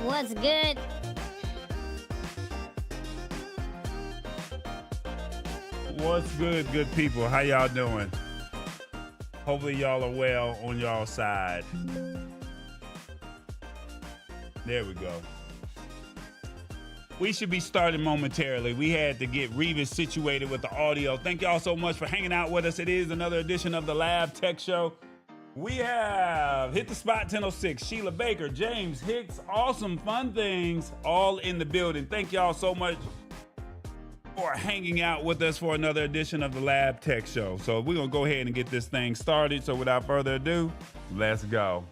What's good? What's good, good people? How y'all doing? Hopefully y'all are well on y'all side. There we go. We should be starting momentarily. We had to get Revis situated with the audio. Thank y'all so much for hanging out with us. It is another edition of the Lab Tech Show. We have Hit the Spot 1006, Sheila Baker, James Hicks, awesome fun things all in the building. Thank y'all so much for hanging out with us for another edition of the Lab Tech Show. So we're going to go ahead and get this thing started. So without further ado, let's go.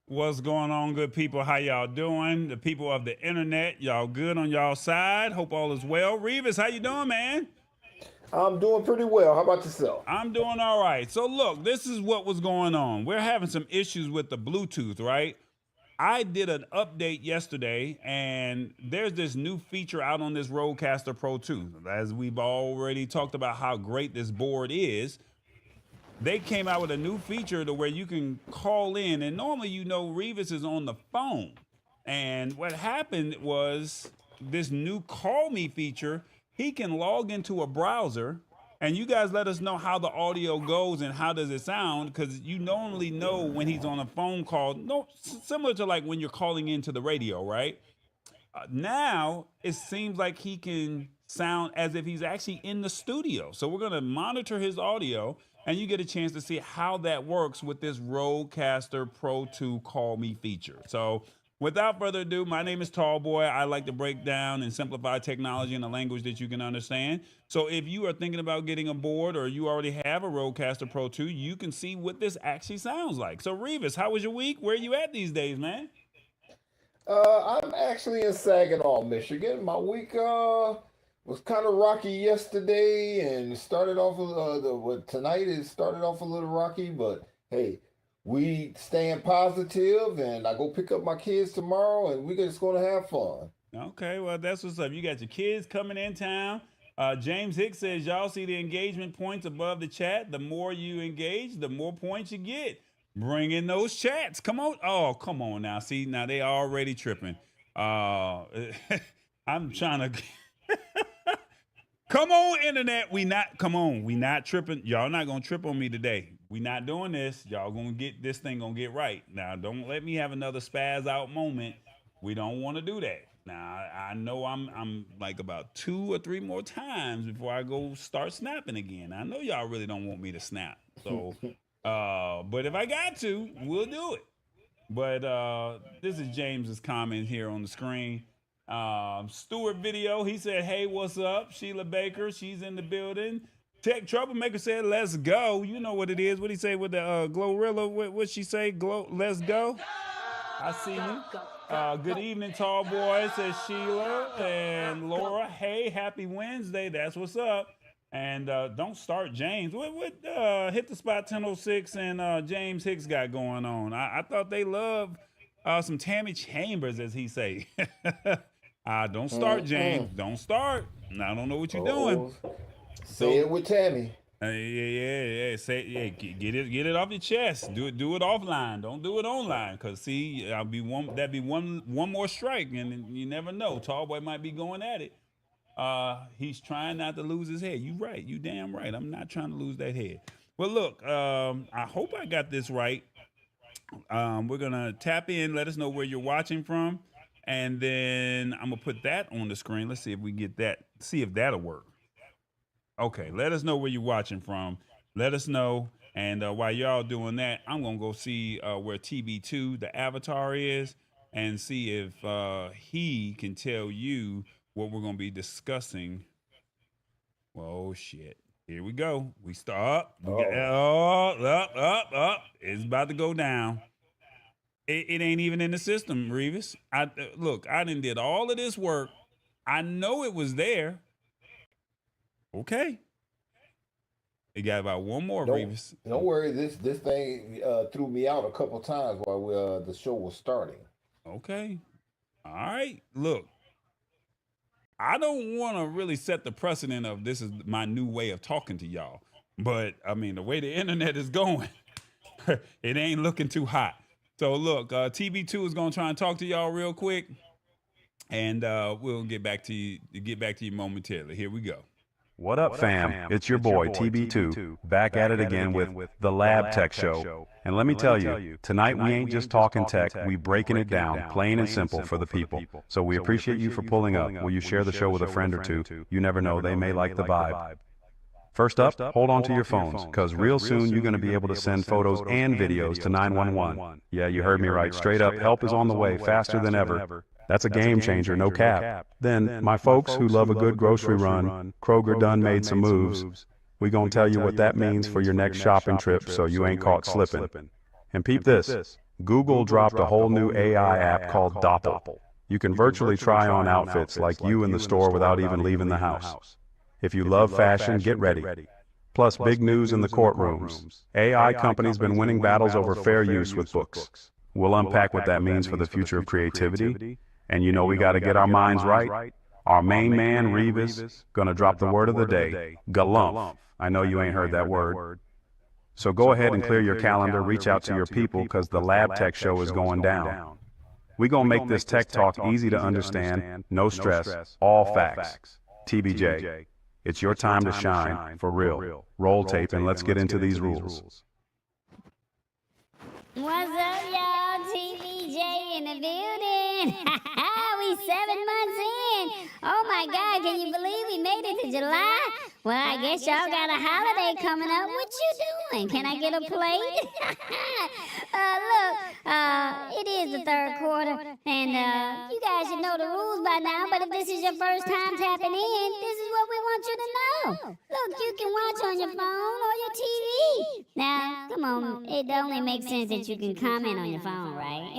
What's going on, good people? How y'all doing? The people of the internet, y'all good on y'all side? Hope all is well. Revis, how you doing, man? I'm doing pretty well. How about yourself? I'm doing all right. So look, this is what was going on. We're having some issues with the Bluetooth, right? I did an update yesterday, and there's this new feature out on this Rodecaster Pro 2. As we've already talked about how great this board is, they came out with a new feature to where you can call in, and normally, Revis is on the phone. And what happened was this new Call Me feature, he can log into a browser, and you guys let us know how the audio goes and how does it sound, because you normally know when he's on a phone call, similar to like when you're calling into the radio, right? Now, it seems like he can sound as if he's actually in the studio. So we're going to monitor his audio, and you get a chance to see how that works with this Rodecaster Pro 2 Call Me feature. So without further ado, my name is Tallboy. I like to break down and simplify technology in a language that you can understand. So if you are thinking about getting a board or you already have a Rodecaster Pro 2, you can see what this actually sounds like. So Revis, how was your week? Where are you at these days, man? I'm actually in Saginaw, Michigan. My week was kind of rocky yesterday, and it started off tonight. It started off a little rocky, but hey, we staying positive, and I go pick up my kids tomorrow, and we're just going to have fun. Okay, well, that's what's up. You got your kids coming in town. James Hicks says, y'all see the engagement points above the chat. The more you engage, the more points you get. Bring in those chats. Come on. Oh, come on now. See, now they already tripping. I'm trying to... Come on, internet. We not tripping. Y'all not going to trip on me today. We not doing this. Y'all going to get this thing going to get right. Now, don't let me have another spaz out moment. We don't want to do that. Now, I know I'm like about 2 or 3 more times before I go start snapping again. I know y'all really don't want me to snap. So, but if I got to, we'll do it. But this is James's comment here on the screen. Stuart Video, he said, hey, what's up? Sheila Baker, she's in the building. Tech Troublemaker said, let's go. You know what it is. What he say with the Glorilla? What she say? Let's go. I see you. Good evening, tall boy, says Sheila and Laura. Hey, happy Wednesday. That's what's up. And don't start James. What Hit the Spot 1006 and James Hicks got going on? I thought they loved some Tammy Chambers, as he say. Don't start, James. Don't start. I don't know what you're doing. Say it with Tammy. Yeah. Say get it off your chest. Do it offline. Don't do it online. Cause see, that'd be one more strike, and you never know. Tallboy might be going at it. He's trying not to lose his head. You right. You damn right. I'm not trying to lose that head. Well, look. I hope I got this right. We're gonna tap in. Let us know where you're watching from. And then I'm going to put that on the screen. Let's see if we get that. See if that'll work. Okay, let us know where you're watching from. Let us know. And while y'all doing that, I'm going to go see where TB2, the avatar, is, and see if he can tell you what we're going to be discussing Oh shit. Here we go. We start. We got Oh, up. It's about to go down. It ain't even in the system, Revis. Look. I done did all of this work. I know it was there. Okay. It got about one more, don't Revis. don't worry. This thing threw me out a couple times while the show was starting. Okay. All right. Look, I don't want to really set the precedent of this is my new way of talking to y'all. But I mean, the way the internet is going, it ain't looking too hot. So look, TB2 is gonna try and talk to y'all real quick, and we'll get back to you. Get back to you momentarily. Here we go. What up, fam? It's your boy, TB2, back at it again with the Lab Tech Show. And let me tell you, tonight we ain't just talking tech, we breaking it down, plain and simple for the people. So we appreciate you for pulling up. Will you share the show with a friend or two? You never know, they may like the vibe. First up, hold on to your phones, because real soon you're going to be able to send photos and videos to 911. Yeah, you heard me right. Straight up, help is on the way, faster than ever. That's a game changer, no cap. Then, my folks who love a good grocery run, Kroger done made some moves. We gonna tell you what that means for your next shopping trip so you ain't caught slipping. And peep this, Google dropped a whole new AI app called Doppl. You can virtually try on outfits like you in the store without even leaving the house. If you love fashion, get ready. Plus, big news in the courtrooms. AI companies been winning battles over fair use with books. We'll unpack what that means for the future of creativity. And you know we got to get our minds right. Our main man, Revis, gonna drop the word of the day, Galumph. I know you ain't heard that word. So go ahead and clear your calendar, reach out to your people, because the Lab Tech Show is going down. We gonna make this tech talk easy to understand, no stress, all facts. TBJ, it's your time to shine, for real. Roll tape and let's get into these rules. What's up, y'all? TBJ in the building. We 7 months in. Oh my God, can you believe we made it to July? Well, I guess y'all got a holiday coming up. What you doing? Can I get a plate? It is the third quarter, and you guys should know the rules by now, but if this is your first time tapping in, this is what we want you to know. Look, you can watch on your phone or your TV. Now, come on, it only makes sense that you can comment on your phone, right?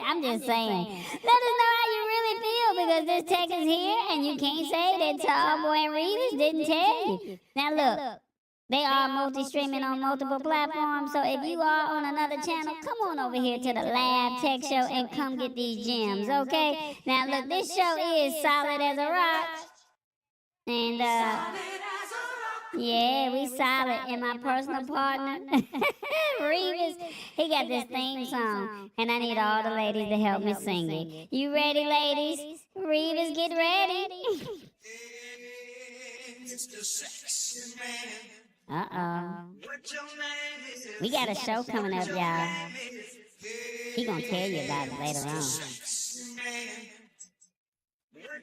I'm just saying. Let us know how you really feel, because this tech is here, and you can't say that Tall Boy and Reeves didn't tell you. Now, look. They are multi-streaming on multiple platforms, so if you are on another channel, come on over here to the Lab Tech Show and come get these gems, okay? Now, look, this show is solid as a rock, and, yeah, we solid, and my personal partner, Reeves, he got this theme song, and I need all the ladies to help me sing it. You ready, ladies? Reeves, get ready. Uh-oh. We got a show coming up, y'all. He gonna tell you about it later on.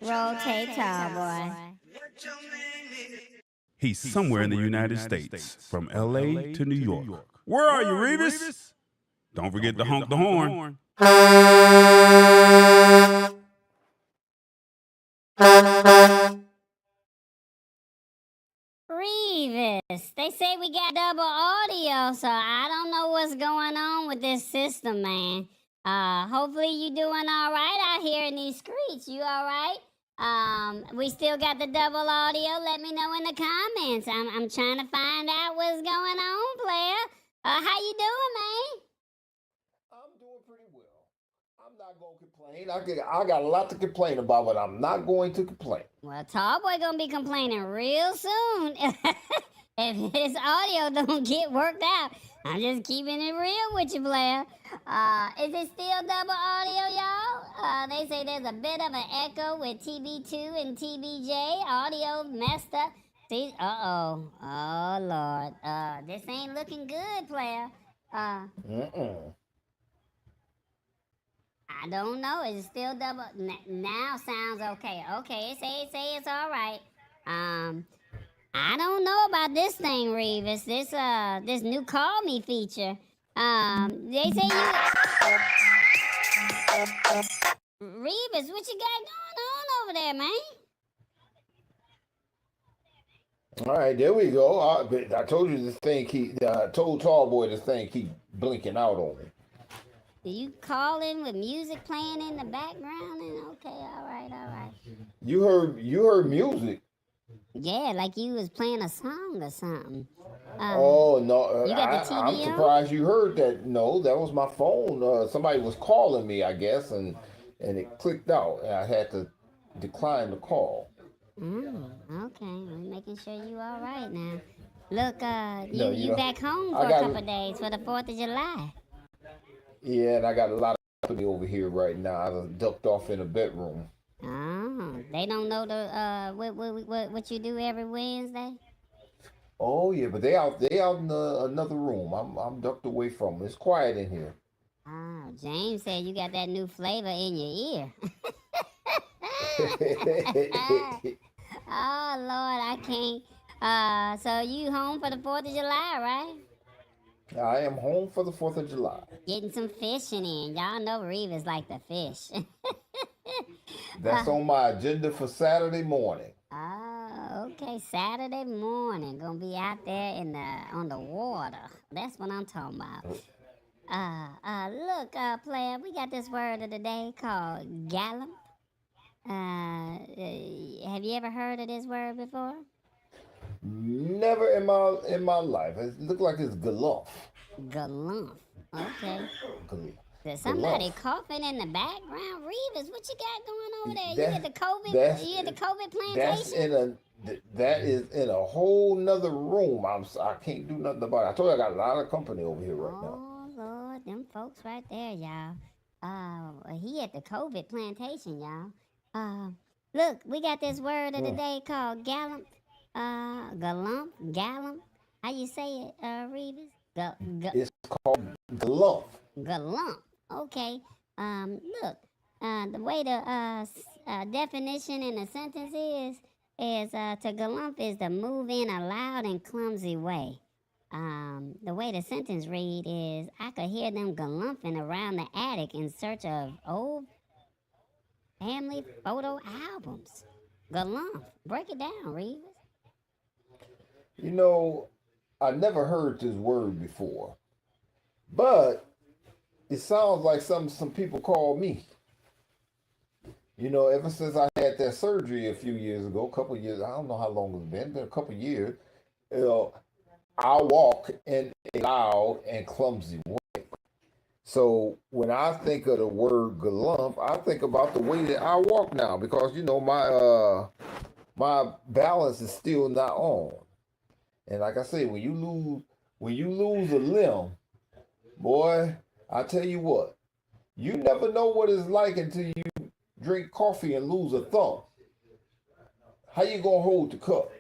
Roll tape, Tall Boy. He's somewhere in the United States, from LA to New York. Where are you, Revis? Don't forget to honk the horn. Revis, they say we got double audio, so I don't know what's going on with this system, man. Hopefully you doing all right out here in these streets. You all right? We still got the double audio. Let me know in the comments. I'm trying to find out what's going on, player. How you doing, man? I'm doing pretty well. I'm not going to complain. I got a lot to complain about, but I'm not going to complain. Well, Tall Boy gonna be complaining real soon if his audio don't get worked out. I'm just keeping it real with you, player. Is it still double audio, y'all? They say there's a bit of an echo with TB2 and TBJ. Audio messed up. See, uh-oh. Oh, Lord. This ain't looking good, player. I don't know. Is it still double? Now sounds okay. Okay, say it's all right. I don't know about this thing, Revis. This new Call Me feature. They say you. Revis, what you got going on over there, man? All right, there we go. I told you this thing keep. I told Tall Boy this thing keep blinking out on me. You calling with music playing in the background? And okay, all right. You heard music. Yeah, like you was playing a song or something. Oh no, You got the I'm TV on? surprised you heard that. No, that was my phone. Somebody was calling me, I guess, and it clicked out, and I had to decline the call. Okay. I'm making sure you all right now. Look, No, you back home I for a got couple of days for the 4th of July. yeah, and I got a lot of company over here right now. I done ducked off in a bedroom. Oh, they don't know the what you do every Wednesday. Oh yeah, but they out in another room. I'm ducked away from 'em. It's quiet in here. Oh, James said you got that new flavor in your ear. Oh Lord, I can't. So you home for the 4th of July, right? I am home for the 4th of July. Getting some fishing in. Y'all know Reva's like the fish. That's on my agenda for Saturday morning. Oh, okay. Saturday morning, gonna be out there in the on the water. That's what I'm talking about. Look, player, we got this word of the day called Galumph. Have you ever heard of this word before? Never in my life. It looked like it's Galumph. Galumph. Okay. Gal- There's somebody Galumph. coughing in the background. Reeves, what you got going over there? You That at the COVID? that's You at the COVID that's plantation? in that is in a whole nother room. I can't do nothing about it. I told you I got a lot of company over here right now. Oh Lord, them folks right there, y'all. He at the COVID plantation, y'all. Uh, Look, we got this word of the Mm. day called Galumph. Galumph. How you say it, Reeves? It's called Galumph. Galumph. Okay. Look, the way the definition in the sentence is to galumph is to move in a loud and clumsy way. The way the sentence read is, I could hear them galumphing around the attic in search of old family photo albums. Galumph. Break it down, Reeves. You know, I never heard this word before, but it sounds like something some people call me. You know, ever since I had that surgery a few years ago, a couple of years, I don't know how long it's been a couple of years, you know, I walk in a loud and clumsy way. So when I think of the word galumph, I think about the way that I walk now because you know my balance is still not on. And like I say, when you lose a limb, boy, I tell you what, you never know what it's like until you drink coffee and lose a thumb. How you gonna hold the cup?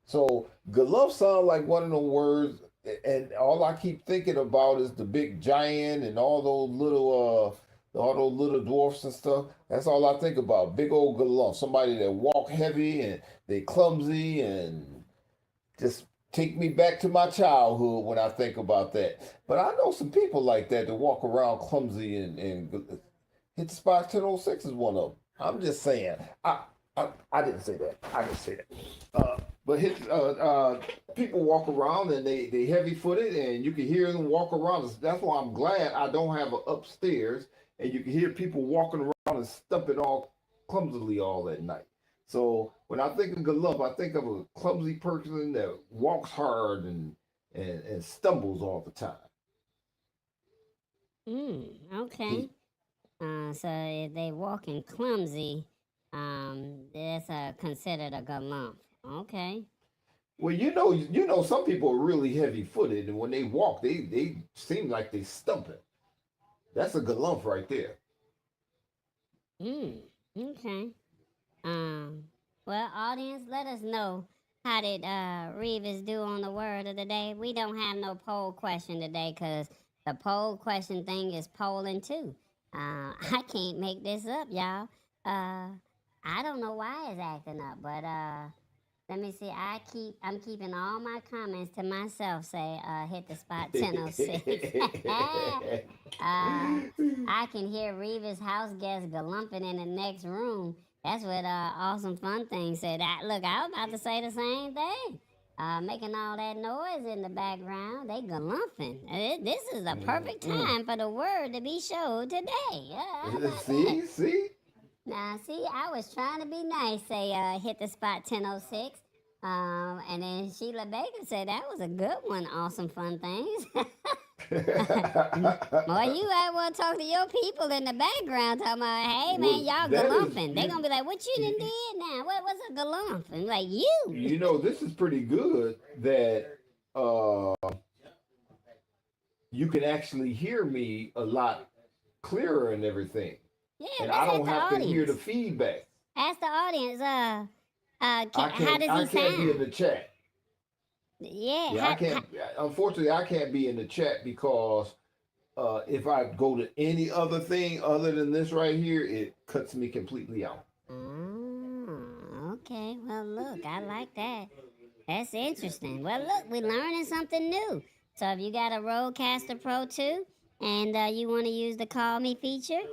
So Galumph sound like one of them words, and all I keep thinking about is the big giant and all those little dwarfs and stuff. That's all I think about. Big old Galumph, somebody that walk heavy and they clumsy and just take me back to my childhood when I think about that. But I know some people like that walk around clumsy and hit the spot 1006 is one of them. I'm just saying. I didn't say that. I didn't say that. But people walk around and they heavy footed and you can hear them walk around. That's why I'm glad I don't have an upstairs and you can hear people walking around and stumping all clumsily all at night. So when I think of Galumph, I think of a clumsy person that walks hard and stumbles all the time. Okay. So if they walking clumsy, that's considered a galumph. Okay. Well, some people are really heavy footed, and when they walk, they seem like they stumping. That's a galumph right there. Okay. Well, audience, let us know how did Reeves do on the word of the day. We don't have no poll question today because the poll question thing is polling too. I can't make this up, y'all. I don't know why it's acting up, but let me see. I'm keeping all my comments to myself. Say, hit the spot 1006. I can hear Reeves' house guest galumphing in the next room. That's what Awesome Fun Thing said. Look, I was about to say the same thing. Making all that noise in the background, they galumphing. This is the perfect time for the word to be showed today. How about that? See? Now, see, I was trying to be nice, say, hit the spot 10:06. And then Sheila Baker said that was a good one, Awesome Fun Things. Boy, you might want to talk to your people in the background talking about, hey, man, y'all galumphing. They're going to be like, what you done did now? What's a galumph? And like, you. You know, this is pretty good that you can actually hear me a lot clearer and everything. Yeah, And let's I don't ask the have to audience. hear the feedback. Ask the audience, how does he I can't be in sound? the chat. Yeah, Yeah, I can't. Unfortunately, I can't be in the chat because if I go to any other thing other than this right here, it cuts me completely out. Okay. Well, look, I like that. That's interesting. Well, look, we're learning something new. So if you got a Rodecaster Pro 2 and you want to use the Call Me feature,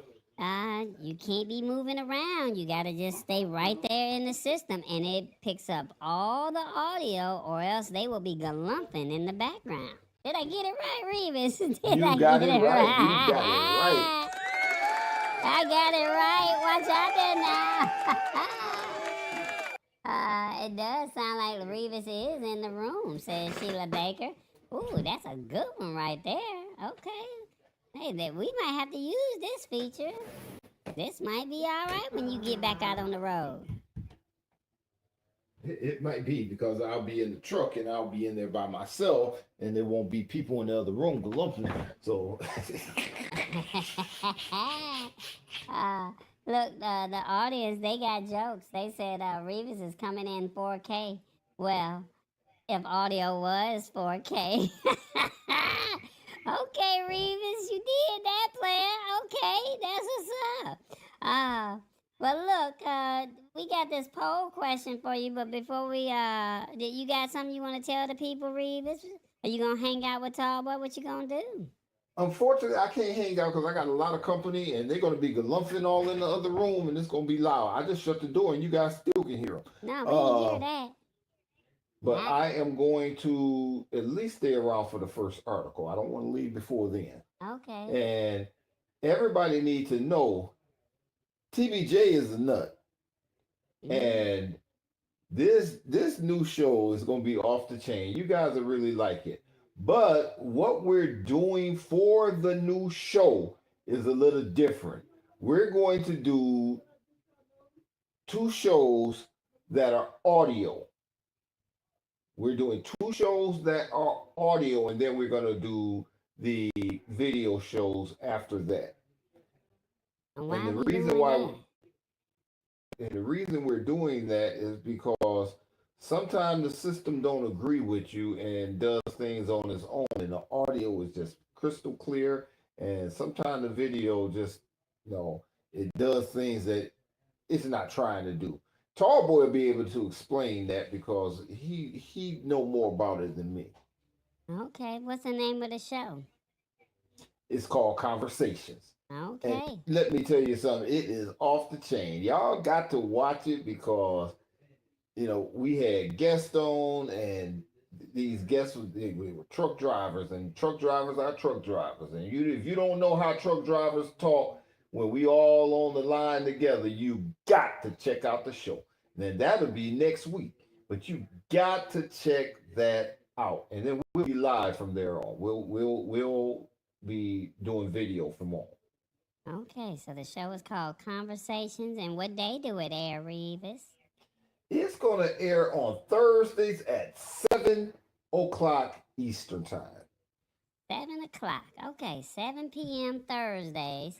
you can't be moving around. You got to just stay right there in the system, and it picks up all the audio, or else they will be galumphing in the background. Did I get it right, Revis? Did You I got get it it right. right? You got it right. I got it right. Watch out there now. It does sound like Revis is in the room, says Sheila Baker. Ooh, that's a good one right there. Okay. Hey, we might have to use this feature. This might be all right when you get back out on the road. It might be because I'll be in the truck and I'll be in there by myself, and there won't be people in the other room galumphing. So, look, the audience, they got jokes. They said Revis is coming in 4K. Well, if audio was 4K. Okay, Revis, you did that, player. Okay, that's what's up. Well, look, we got this poll question for you, but before we, you got something you want to tell the people, Revis? Are you gonna hang out with Tallboy? What you gonna do? unfortunately, I can't hang out because I got a lot of company, and they're going to be galumphing all in the other room, and it's going to be loud. I just shut the door, and you guys still can hear them. No, we can hear that. But I am going to at least stay around for the first article. I don't want to leave before then. Okay. And everybody needs to know TBJ is a nut. And this new show is going to be off the chain. You guys will really like it. But what we're doing for the new show is a little different. We're going to do 2 shows that are audio. We're doing 2 shows that are audio, and then we're going to do the video shows after that. And the reason we're doing that is because sometimes the system don't agree with you and does things on its own, and the audio is just crystal clear, and sometimes the video just, it does things that it's not trying to do. Tallboy will be able to explain that because he know more about it than me. Okay, what's the name of the show? It's called Conversations. Okay. And let me tell you something. It is off the chain. Y'all got to watch it because, we had guests on, and these guests they were truck drivers, and truck drivers are truck drivers. And if you don't know how truck drivers talk, when we all on the line together, you got to check out the show. Then that'll be next week. But you got to check that out. And then we'll be live from there on. We'll be doing video from on. Okay, so the show is called Conversations, and what day do it air, Revis? It's going to air on Thursdays at 7 o'clock Eastern Time. 7 o'clock. Okay, 7 p.m. Thursdays.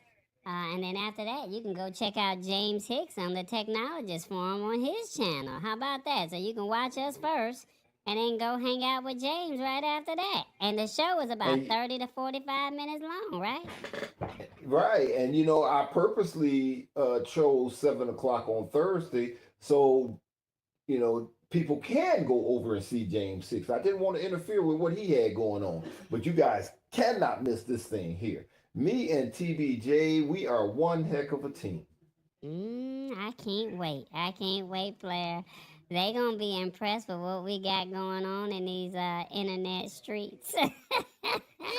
And then after that, you can go check out James Hicks on the Technologist Forum on his channel. How about that? So you can watch us first and then go hang out with James right after that. And the show is about 30 to 45 minutes long, right? Right. And, I purposely chose 7 o'clock on Thursday so, people can go over and see James Hicks. I didn't want to interfere with what he had going on. But you guys cannot miss this thing here. Me and TBJ, we are one heck of a team. I can't wait. I can't wait, player. They gonna be impressed with what we got going on in these internet streets.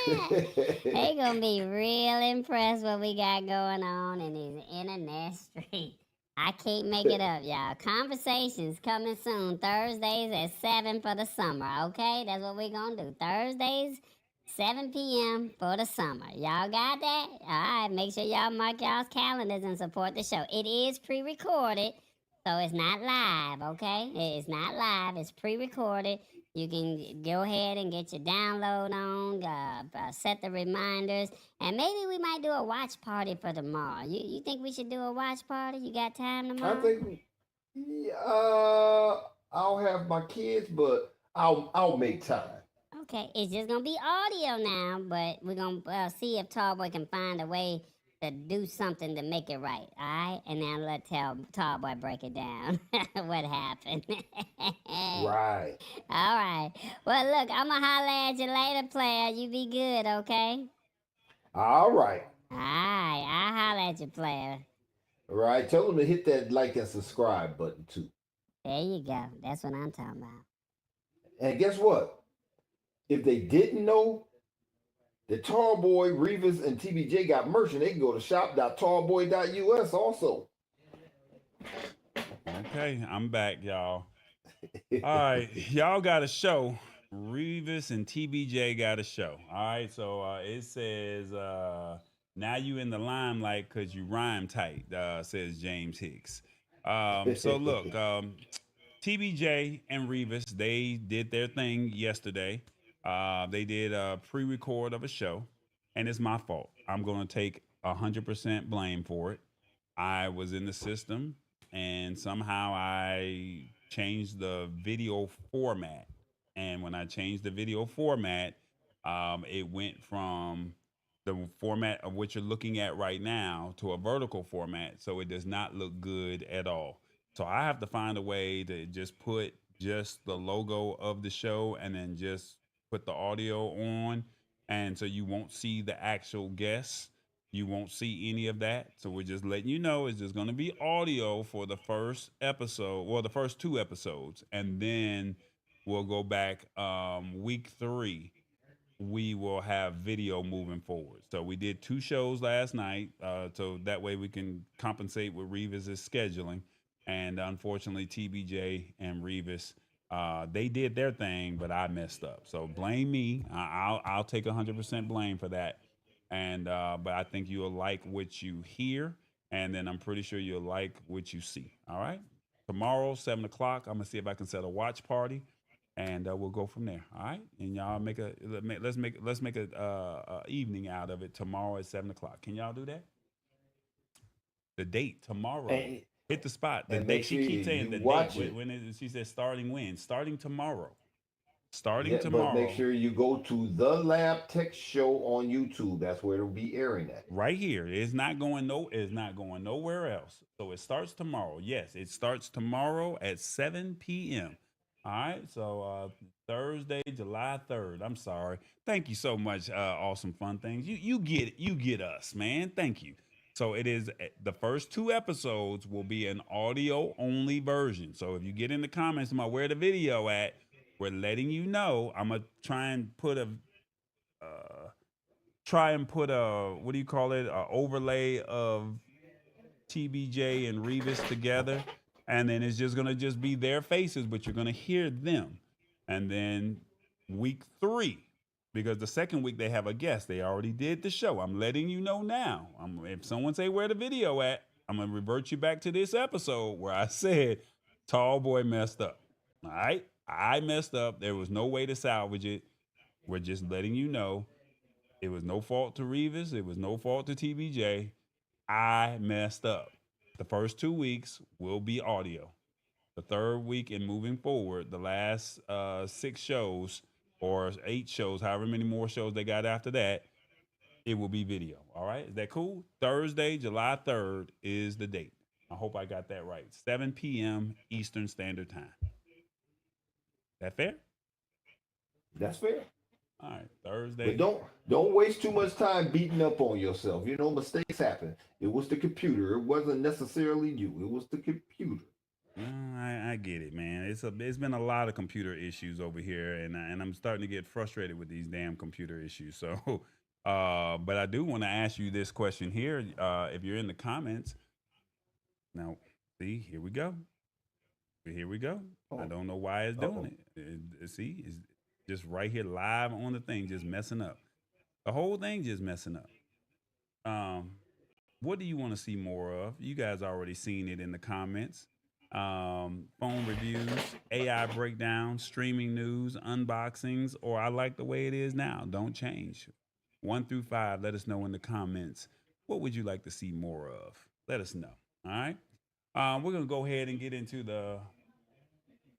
They gonna be real impressed what we got going on in these internet streets. I can't make it up, y'all. Conversations coming soon. Thursdays at 7 for the summer, okay? That's what we gonna do. Thursdays, 7 p.m. for the summer. Y'all got that? All right, make sure y'all mark y'all's calendars and support the show. It is pre recorded, so it's not live, okay? It's not live, it's pre recorded. You can go ahead and get your download on, set the reminders, and maybe we might do a watch party for tomorrow. You think we should do a watch party? You got time I tomorrow? think, yeah, I'll have my kids, but I'll make time. Okay, it's just gonna be audio now, but we're gonna see if Tallboy can find a way to do something to make it right. All right, and now let Tallboy break it down. What happened? Right. All right. Well, look, I'ma holler at you later, player. You be good, okay? All right. All right, I'll holler at you, player. All right. Tell them to hit that like and subscribe button too. There you go. That's what I'm talking about. And guess what? If they didn't know that Tallboy, Revis, and TBJ got merch, and they can go to shop.tallboy.us also. Okay, I'm back, y'all. All right, y'all got a show. Revis and TBJ got a show. All right, so it says now you in the limelight because you rhyme tight. Says James Hicks. So look, TBJ and Revis they did their thing yesterday. They did a pre-record of a show, and it's my fault. I'm gonna take 100% blame for it. I was in the system, and somehow I changed the video format. And when I changed the video format, it went from the format of what you're looking at right now to a vertical format, so it does not look good at all. So I have to find a way to just put just the logo of the show and then just put the audio on, and so you won't see the actual guests, you won't see any of that. So we're just letting you know it's just going to be audio for the first episode, well, the first two episodes, and then we'll go back week 3. We will have video moving forward. So we did 2 shows last night, so that way we can compensate with Revis's scheduling. And unfortunately, TBJ and Revis, they did their thing, but I messed up. So blame me. I'll take 100% blame for that. And but I think you'll like what you hear, and then I'm pretty sure you'll like what you see. All right. Tomorrow, 7 o'clock. I'm gonna see if I can set a watch party, and we'll go from there. All right. And y'all let's make a evening out of it tomorrow at 7 o'clock. Can y'all do that? The date tomorrow. and, Hit the spot. The and date. make She sure keeps saying the you date. watch it. She says starting when? Starting tomorrow. Starting Yeah, but make tomorrow. sure you go to the Lab Tech Show on YouTube. That's where it'll be airing at. Right here. It's not going nowhere else. So it starts tomorrow. Yes, it starts tomorrow at 7 p.m. All right. So Thursday, July 3rd. I'm sorry. Thank you so much, Awesome Fun Things. You get us, man. Thank you. So it is the first 2 episodes will be an audio only version. So if you get in the comments about where the video at, we're letting you know. I'm gonna uh, try and put a what do you call it? A overlay of TBJ and Revis together, and then it's just gonna just be their faces, but you're gonna hear them. And then week 3, because the second week they have a guest. They already did the show. I'm letting you know now. If someone say where the video at, I'm gonna revert you back to this episode where I said Tall Boy messed up. All right, I messed up. There was no way to salvage it. We're just letting you know it was no fault to Revis. It was no fault to TBJ. I messed up. The first 2 weeks will be audio. The third week and moving forward, the last 6 shows or 8 shows, however many more shows they got after that, it will be video. All right. Is that cool? Thursday, July 3rd is the date. I hope I got that right. 7 p.m. Eastern Standard Time. That fair? That's fair. All right, But Thursday. don't waste too much time beating up on yourself. You know, mistakes happen. It was the computer. It wasn't necessarily you. It was the computer. I get it, man. It's been a lot of computer issues over here, and I'm starting to get frustrated with these damn computer issues. So, but I do want to ask you this question here. If you're in the comments now, see, here we go. Here we go. I Oh, don't know why it's doing uh-oh. it. See, it's just right here live on the thing, just messing up. The whole thing just messing up. Um, what do you want to see more of? You guys already seen it in the comments. Phone reviews, AI breakdowns, streaming news, unboxings, or I like the way it is now. Don't change. 1 through 5, let us know in the comments. What would you like to see more of? Let us know. All right. We're going to go ahead and get into the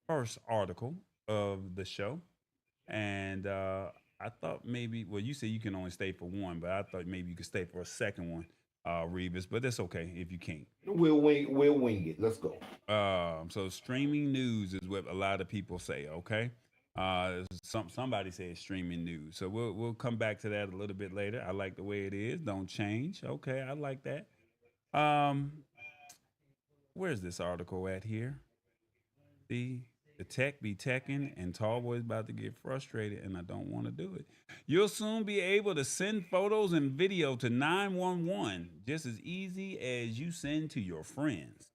first article of the show. And I thought maybe, well, you said you can only stay for one, but I thought maybe you could stay for a second one, Revis, but that's okay if you can't. We'll wing it. Let's go. So streaming news is what a lot of people say. Okay, somebody says streaming news. So we'll come back to that a little bit later. I like the way it is. Don't change. Okay, I like that. Um, where's this article at here? The tech be teching, and Tall Boy's about to get frustrated, and I don't want to do it. You'll soon be able to send photos and video to 911 just as easy as you send to your friends.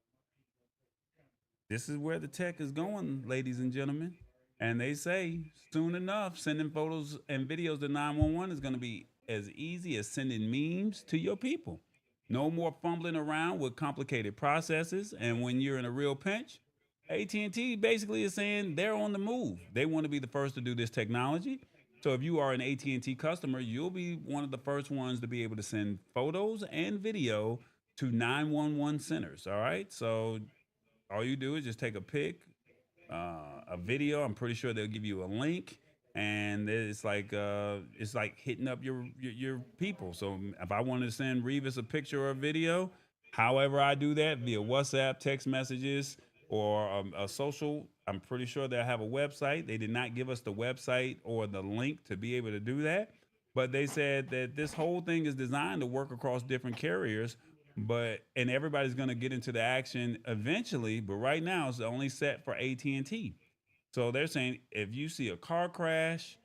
This is where the tech is going, ladies and gentlemen. And they say soon enough, sending photos and videos to 911 is going to be as easy as sending memes to your people. No more fumbling around with complicated processes. And when you're in a real pinch, AT&T basically is saying they're on the move. They want to be the first to do this technology. So if you are an AT&T customer, you'll be one of the first ones to be able to send photos and video to 911 centers. All right. So all you do is just take a pic, a video. I'm pretty sure they'll give you a link, and it's like hitting up your people. So if I wanted to send Revis a picture or a video, however I do that via WhatsApp, text messages, or a social, I'm pretty sure they'll have a website. They did not give us the website or the link to be able to do that, but they said that this whole thing is designed to work across different carriers, and everybody's going to get into the action eventually, but right now it's only set for AT&T. So they're saying if you see a car crash,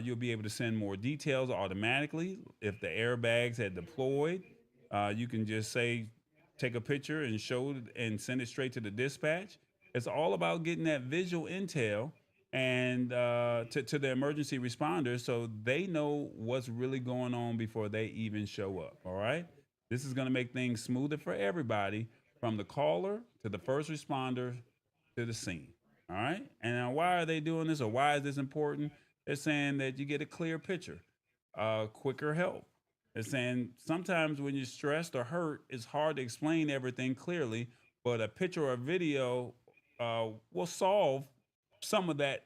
you'll be able to send more details automatically. If the airbags had deployed, you can just say, take a picture and show it and send it straight to the dispatch. It's all about getting that visual intel and to the emergency responders so they know what's really going on before they even show up. All right. This is going to make things smoother for everybody from the caller to the first responder to the scene. All right. And now, why are they doing this or why is this important? They're saying that you get a clear picture, quicker help. They're saying sometimes when you're stressed or hurt, it's hard to explain everything clearly, but a picture or a video will solve some of that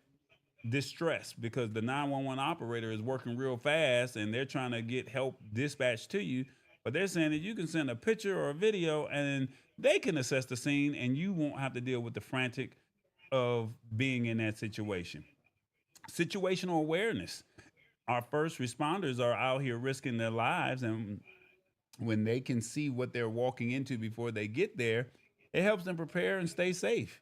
distress because the 911 operator is working real fast and they're trying to get help dispatched to you. But they're saying that you can send a picture or a video and they can assess the scene and you won't have to deal with the frantic of being in that situation. Situational awareness. Our first responders are out here risking their lives, and when they can see what they're walking into before they get there, it helps them prepare and stay safe.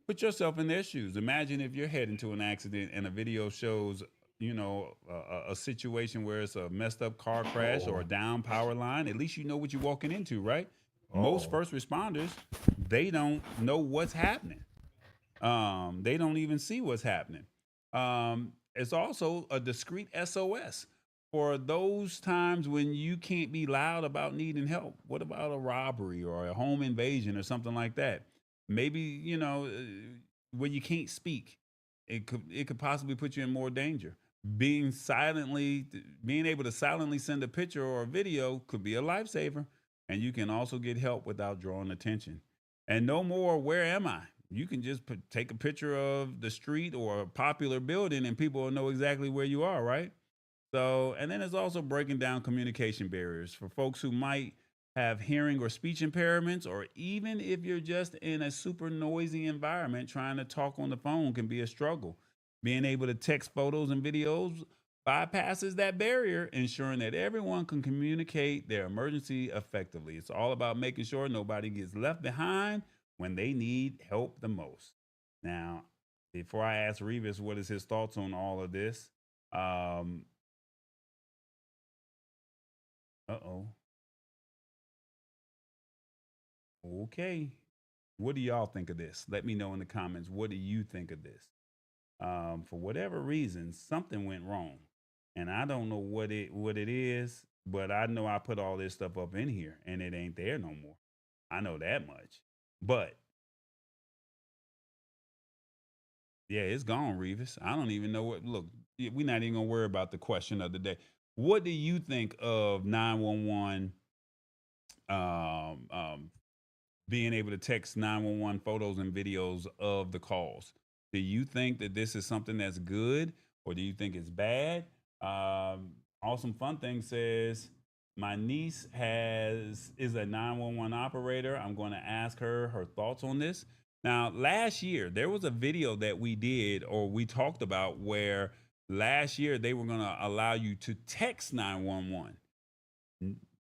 Put yourself in their shoes. Imagine if you're heading to an accident and a video shows, a situation where it's a messed up car crash or a Oh, down power line. At least you know what you're walking into, right? Most oh. first responders, they don't know what's happening. They don't even see what's happening. It's also a discreet SOS for those times when you can't be loud about needing help. What about a robbery or a home invasion or something like that? Maybe where you can't speak. It could possibly put you in more danger. Being able to silently send a picture or a video could be a lifesaver, and you can also get help without drawing attention. And no more, where am I? You can just take a picture of the street or a popular building and people will know exactly where you are, right? So, and then it's also breaking down communication barriers for folks who might have hearing or speech impairments, or even if you're just in a super noisy environment, trying to talk on the phone can be a struggle. Being able to text photos and videos bypasses that barrier, ensuring that everyone can communicate their emergency effectively. It's all about making sure nobody gets left behind when they need help the most. Now, before I ask Revis what is his thoughts on all of this, um, uh-oh. Okay. What do y'all think of this? Let me know in the comments. What do you think of this? For whatever reason, something went wrong, and I don't know what it is, but I know I put all this stuff up in here, and it ain't there no more. I know that much. But yeah, it's gone, Revis. I don't even know what. Look, we're not even gonna worry about the question of the day. What do you think of 911? Being able to text 911 photos and videos of the calls. Do you think that this is something that's good or do you think it's bad? Awesome Fun Thing says, my niece is a 911 operator. I'm going to ask her thoughts on this. Now, last year, there was a video that we did or we talked about where last year they were going to allow you to text 911.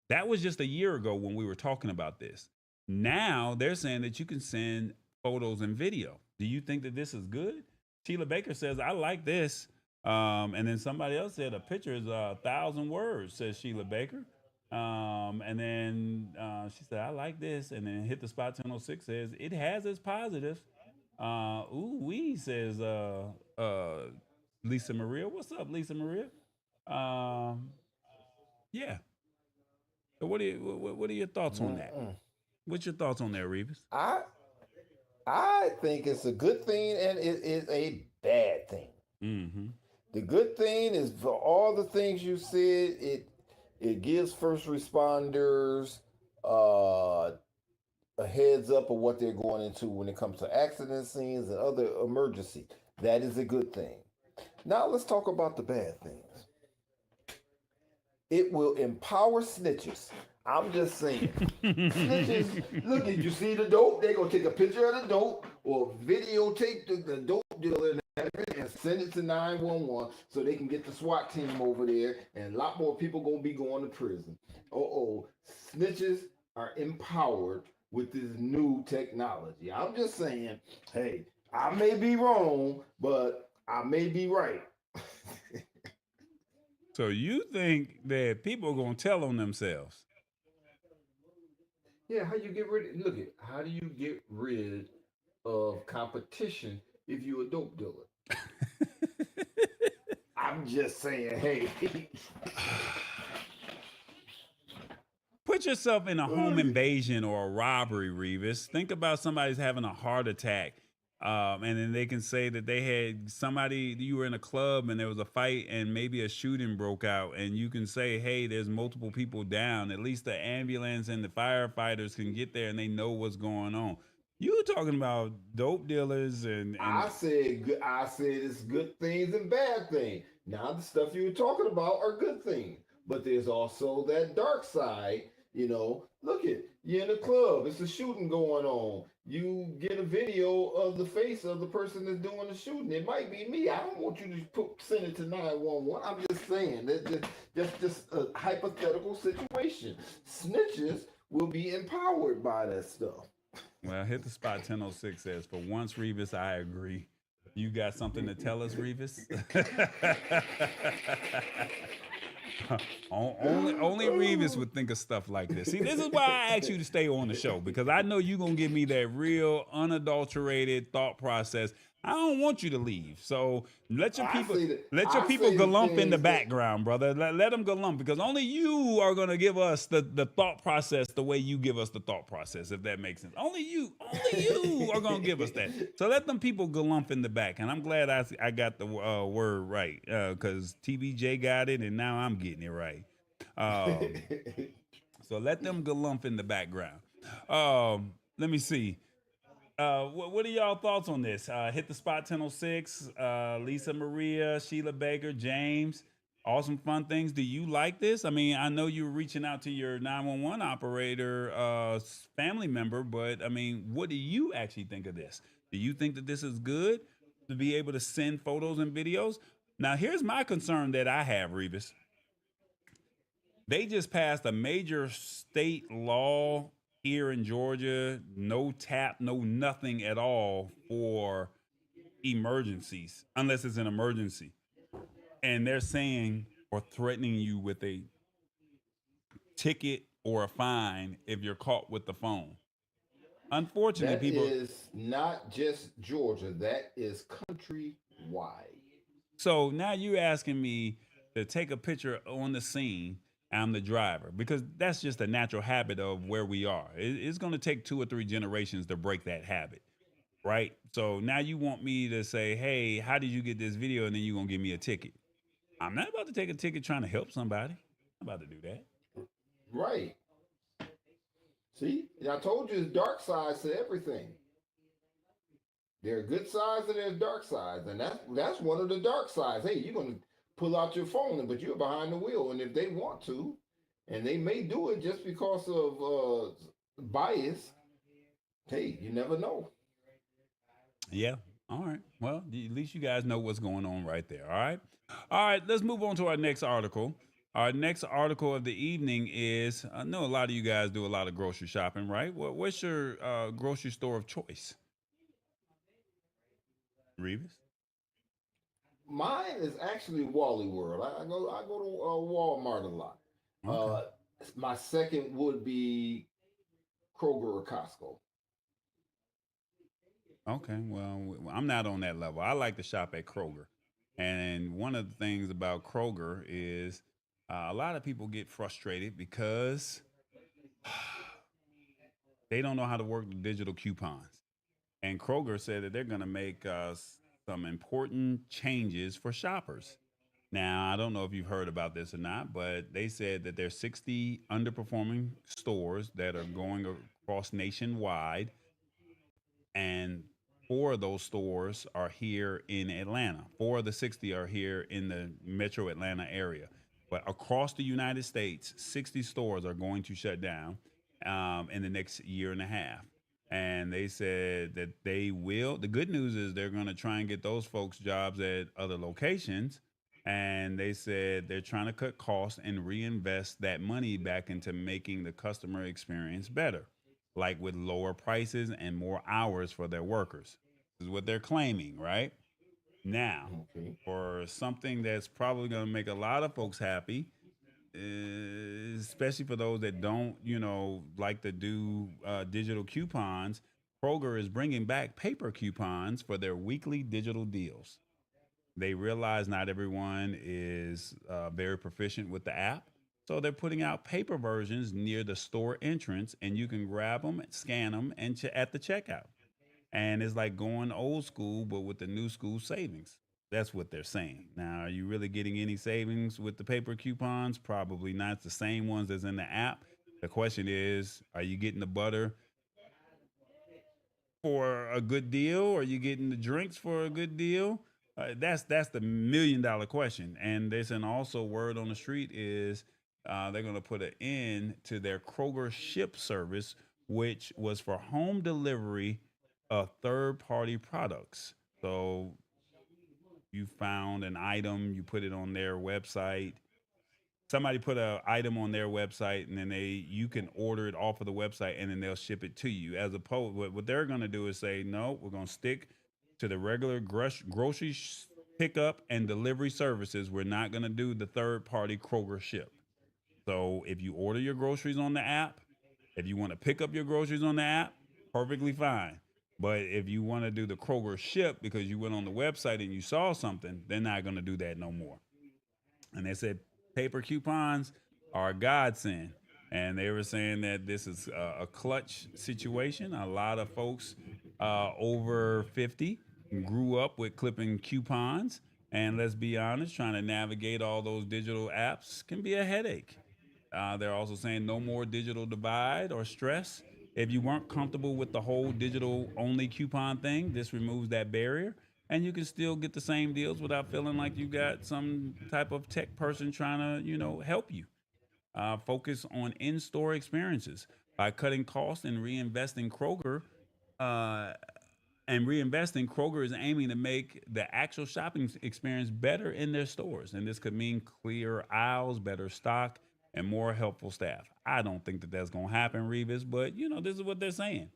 That was just a year ago when we were talking about this. Now they're saying that you can send photos and video. Do you think that this is good? Sheila Baker says, I like this. And then somebody else said a picture is 1,000 words, says Sheila Baker. And then she said, I like this. And then Hit the Spot 1006 says, it has its positives. Says Lisa Maria. What's up, Lisa Maria? Yeah. So what are your thoughts on that? What's your thoughts on that, Revis? I think it's a good thing and it is a bad thing. Mm-hmm. The good thing is for all the things you said, it gives first responders a heads up of what they're going into when it comes to accident scenes and other emergencies. That is a good thing. Now let's talk about the bad things. It will empower snitches. I'm just saying. Snitches, look, if you see the dope, they're going to take a picture of the dope or videotape the dope dealer and send it to 911 so they can get the SWAT team over there, and a lot more people going to be going to prison. Snitches are empowered with this new technology. I'm just saying, hey, I may be wrong, but I may be right. So you think that people are going to tell on themselves? Yeah, how do you get rid of competition if you're a dope dealer? I'm just saying, hey. Put yourself in a home invasion or a robbery, Revis. Think about somebody's having a heart attack. And then they can say that they had you were in a club and there was a fight and maybe a shooting broke out, and you can say, hey, there's multiple people down. At least the ambulance and the firefighters can get there and they know what's going on. You talking about dope dealers and I said it's good things and bad things. Now the stuff you were talking about are good things, but there's also that dark side. Look you're in a club, it's a shooting going on. You get a video of the face of the person that's doing the shooting. It might be me. I don't want you to send it to 911. I'm just saying that's just a hypothetical situation. Snitches will be empowered by that stuff. Well, Hit the Spot 1006 says, for once, Revis, I agree. You got something to tell us, Revis? Only Revis would think of stuff like this. See, this is why I asked you to stay on the show, because I know you're going to give me that real unadulterated thought process. I don't want you to leave. So let your people galump in the background, brother. Let them galump, because only you are going to give us the thought process the way you give us the thought process, if that makes sense. Only you are going to give us that. So let them people galump in the back. And I'm glad I got the word right, because TBJ got it and now I'm getting it right. So let them galump in the background. Let me see. What are y'all thoughts on this? Hit the Spot 1006, Lisa Maria, Sheila Baker, James. Awesome Fun Things. Do you like this? I mean, I know you're reaching out to your 911 operator family member, but I mean, what do you actually think of this? Do you think that this is good? to be able to send photos and videos. Now, here's my concern that I have, Revis. They just passed a major state law here in Georgia, no tap, no nothing at all for emergencies, unless it's an emergency. And they're saying or threatening you with a ticket or a fine if you're caught with the phone. Unfortunately, That people. is not just Georgia. That is countrywide. So now you're asking me to take a picture on the scene. I'm the driver because that's just a natural habit of where we are. It's going to take 2 or 3 generations to break that habit, right? So now you want me to say, hey, how did you get this video? And then you're going to give me a ticket. I'm not about to take a ticket trying to help somebody. I'm about to do that. Right. See, I told you there's dark sides to everything. There are good sides and there's dark sides, and that's one of the dark sides. Hey, you're gonna pull out your phone, but you're behind the wheel, and if they want to, and they may do it just because of bias. Hey, you never know. Yeah. All right. Well, at least you guys know what's going on right there. All right. All right. Let's move on to our next article. Our next article of the evening is I know a lot of you guys do a lot of grocery shopping, right? What's your grocery store of choice? Reeves? Mine is actually Wally World. I go to Walmart a lot. Okay. Uh, my second would be Kroger or Costco. Okay. Well, I'm not on that level. I like to shop at Kroger. And one of the things about Kroger is a lot of people get frustrated because they don't know how to work the digital coupons. And Kroger said that they're going to make some important changes for shoppers. Now, I don't know if you've heard about this or not, but they said that there's 60 underperforming stores that are going across nationwide, and 4 of those stores are here in Atlanta. 4 of the 60 are here in the metro Atlanta area. But across the United States, 60 stores are going to shut down in the next year and a half. And they said that they will. The good news is they're going to try and get those folks jobs at other locations. And they said they're trying to cut costs and reinvest that money back into making the customer experience better, like with lower prices and more hours for their workers. This is what they're claiming, right? Now, Okay. for something that's probably going to make a lot of folks happy, especially for those that don't, like to do digital coupons, Kroger is bringing back paper coupons for their weekly digital deals. They realize not everyone is very proficient with the app. So they're putting out paper versions near the store entrance, and you can grab them, scan them, and at the checkout. And it's like going old school, but with the new school savings. That's what they're saying. Now, are you really getting any savings with the paper coupons? Probably not. It's the same ones as in the app. The question is, are you getting the butter for a good deal? Or are you getting the drinks for a good deal? That's the $1 million question. And there's an also word on the street is they're going to put an end to their Kroger ship service, which was for home delivery of third party products. So you found an item, you put it on their website. Somebody put an item on their website, and then you can order it off of the website, and then they'll ship it to you. As opposed, what they're going to do is say, no, we're going to stick to the regular grocery pickup and delivery services. We're not going to do the third party Kroger ship. So if you order your groceries on the app, if you want to pick up your groceries on the app, perfectly fine. But if you want to do the Kroger ship because you went on the website and you saw something, they're not going to do that no more. And they said paper coupons are a godsend. And they were saying that this is a clutch situation. A lot of folks over 50 grew up with clipping coupons. And let's be honest, trying to navigate all those digital apps can be a headache. They're also saying no more digital divide or stress. If you weren't comfortable with the whole digital only coupon thing, this removes that barrier. And you can still get the same deals without feeling like you got some type of tech person trying to, help you. Focus on in-store experiences by cutting costs and reinvesting Kroger. Uh, and reinvesting, Kroger is aiming to make the actual shopping experience better in their stores. And this could mean clear aisles, better stock, and more helpful staff. I don't think that that's going to happen, Revis, but this is what they're saying.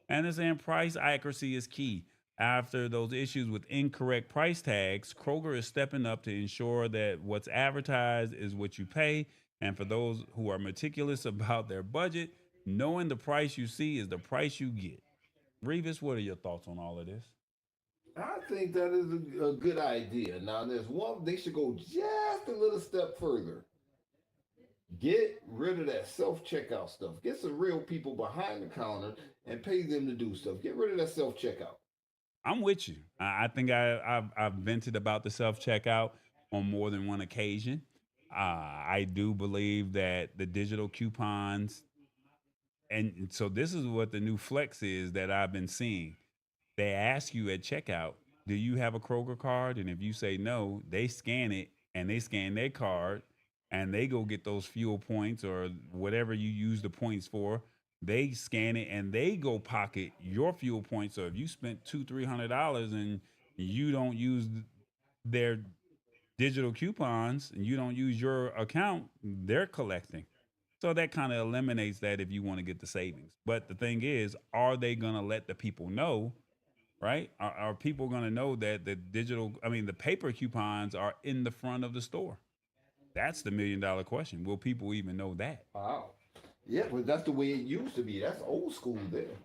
And they're saying price accuracy is key. After those issues with incorrect price tags, Kroger is stepping up to ensure that what's advertised is what you pay. And for those who are meticulous about their budget, knowing the price you see is the price you get. Revis, what are your thoughts on all of this? I think that is a good idea. Now, there's one, they should go just a little step further. Get rid of that self-checkout stuff. Get some real people behind the counter and pay them to do stuff. Get rid of that self-checkout. I'm with you. I think I've vented about the self-checkout on more than one occasion. I do believe that the digital coupons, and so this is what the new flex is that I've been seeing. They ask you at checkout, do you have a Kroger card? And if you say no, they scan it and they scan their card and they go get those fuel points or whatever you use the points for. They scan it and they go pocket your fuel points. So if you spent $200-300 and you don't use their digital coupons and you don't use your account, they're collecting. So that kind of eliminates that if you want to get the savings. But the thing is, are they going to let the people know, right? Are people going to know that the paper coupons are in the front of the store? That's the $1 million question. Will people even know that? Wow. Yeah, but that's the way it used to be. That's old school there.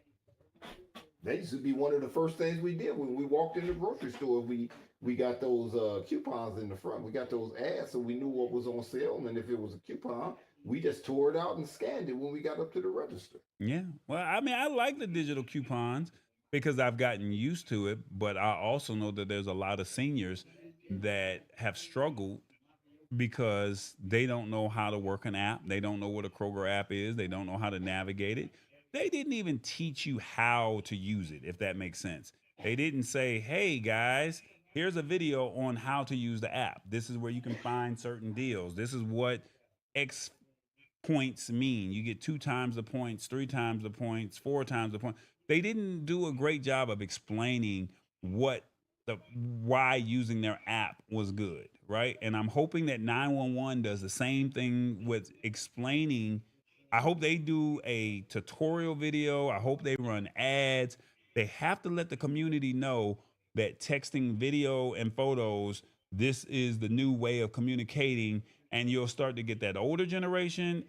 That used to be one of the first things we did when we walked in the grocery store. We got those coupons in the front. We got those ads, so we knew what was on sale. And if it was a coupon, we just tore it out and scanned it when we got up to the register. Yeah. Well, I like the digital coupons because I've gotten used to it. But I also know that there's a lot of seniors that have struggled because they don't know how to work an app. They don't know what a Kroger app is. They don't know how to navigate it. They didn't even teach you how to use it, if that makes sense. They didn't say, hey, guys, here's a video on how to use the app. This is where you can find certain deals. This is what X points mean. You get 2 times the points, 3 times the points, 4 times the points. They didn't do a great job of explaining why using their app was good, right? And I'm hoping that 911 does the same thing with explaining. I hope they do a tutorial video. I hope they run ads. They have to let the community know that texting video and photos, this is the new way of communicating, and you'll start to get that older generation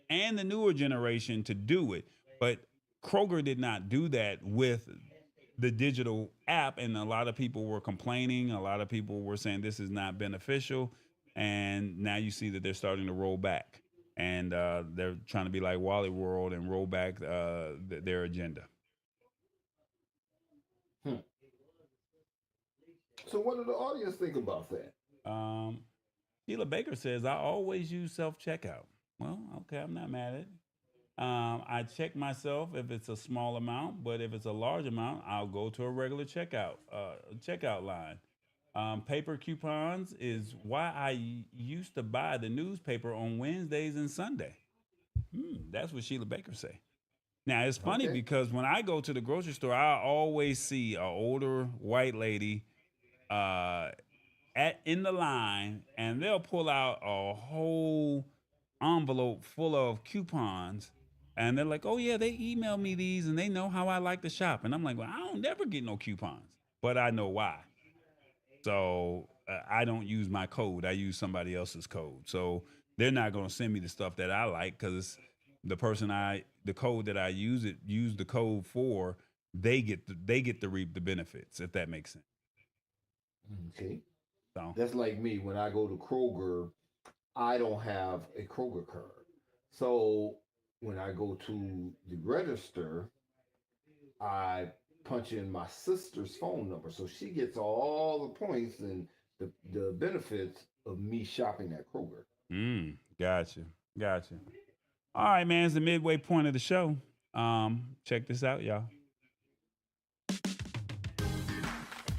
and the newer generation to do it. But Kroger did not do that with the digital app, and a lot of people were complaining. A lot of people were saying this is not beneficial, and now you see that they're starting to roll back, and they're trying to be like Wally World and roll back their agenda. So what do the audience think about that? Sheila Baker says, I always use self-checkout. Well, okay, I'm not mad at it. I check myself if it's a small amount, but if it's a large amount, I'll go to a regular checkout line. Paper coupons is why I used to buy the newspaper on Wednesdays and Sunday. That's what Sheila Baker say. Now, it's funny because when I go to the grocery store, I always see an older white lady in the line, and they'll pull out a whole envelope full of coupons. And they're like, oh, yeah, they email me these and they know how I like to shop. And I'm like, well, I don't never get no coupons, but I know why. So I don't use my code. I use somebody else's code. So they're not going to send me the stuff that I like because the code that I use the code for, they get to reap the benefits, if that makes sense. Okay. So that's like me. When I go to Kroger, I don't have a Kroger card. So when I go to the register, I punch in my sister's phone number. So she gets all the points and the benefits of me shopping at Kroger. Gotcha. All right, man, it's the midway point of the show. Check this out, y'all.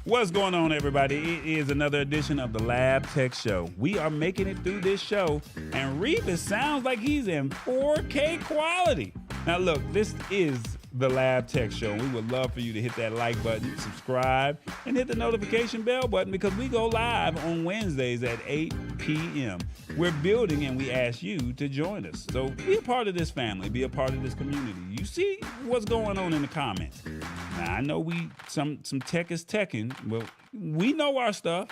What's going on, everybody? It is another edition of the Lab Tech Show. We are making it through this show, and Revis sounds like he's in 4K quality. Now, look, this is The Lab Tech Show. We would love for you to hit that like button, subscribe, and hit the notification bell button because we go live on Wednesdays at 8 p.m. We're building and we ask you to join us. So be a part of this family, be a part of this community. You see what's going on in the comments. Now, I know some tech is teching, but we know our stuff.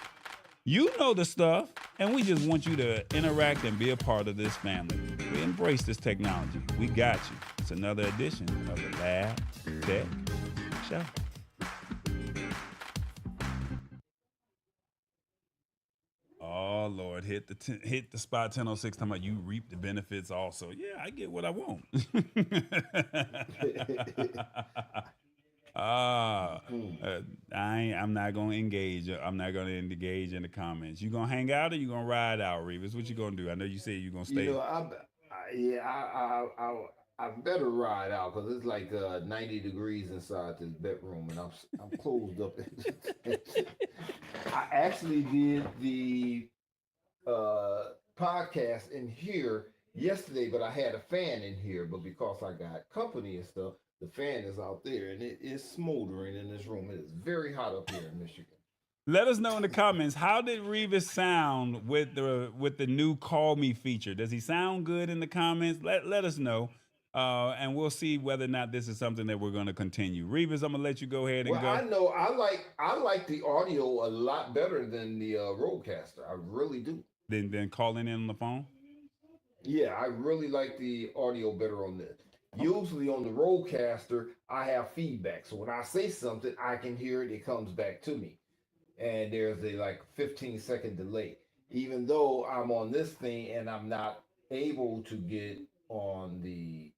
You know the stuff, and we just want you to interact and be a part of this family. We embrace this technology. We got you. It's another edition of the Lab Tech Show. Oh Lord, hit the spot 1006. Talking about you reap the benefits also. Yeah, I get what I want. I'm not gonna engage. I'm not gonna engage in the comments. You gonna hang out or you gonna ride out, Reeves? What you gonna do? I know you said you gonna stay. I better ride out because it's like 90 degrees inside this bedroom, and I'm closed up. I actually did the podcast in here yesterday, but I had a fan in here. But because I got company and stuff, the fan is out there, and it is smoldering in this room. It is very hot up here in Michigan. Let us know in the comments, how did Revis sound with the new Call Me feature? Does he sound good in the comments? Let us know, and we'll see whether or not this is something that we're going to continue. Revis, I'm gonna let you go ahead and go. I know I like the audio a lot better than the Rodecaster. I really do. Than calling in on the phone? Yeah, I really like the audio better on this. Usually on the Rodecaster, I have feedback. So when I say something, I can hear it. It comes back to me. And there's a like 15-second delay. Even though I'm on this thing and I'm not able to get on the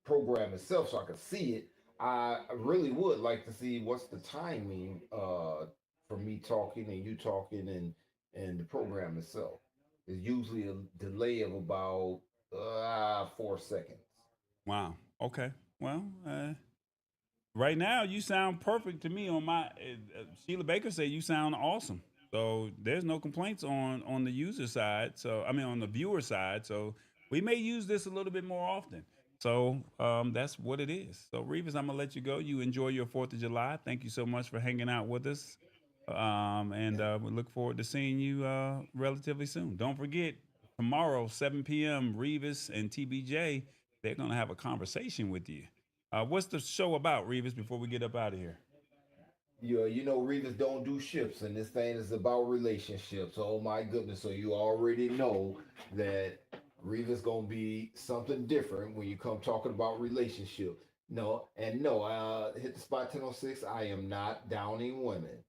program itself so I can see it, I really would like to see what's the timing for me talking and you talking and the program itself. There's usually a delay of about 4 seconds. Wow. Okay. Well, right now you sound perfect to me. On my Sheila Baker said you sound awesome. So there's no complaints on the user side. So I mean on the viewer side. So we may use this a little bit more often. So that's what it is. So Revis, I'm gonna let you go. You enjoy your 4th of July. Thank you so much for hanging out with us. And we look forward to seeing you relatively soon. Don't forget tomorrow 7 p.m. Revis and TBJ. They're going to have a conversation with you. What's the show about, Revis, before we get up out of here? Yeah, you know, Revis don't do ships, and this thing is about relationships. Oh, my goodness. So you already know that Revis going to be something different when you come talking about relationship. No, hit the spot 1006. I am not downing women.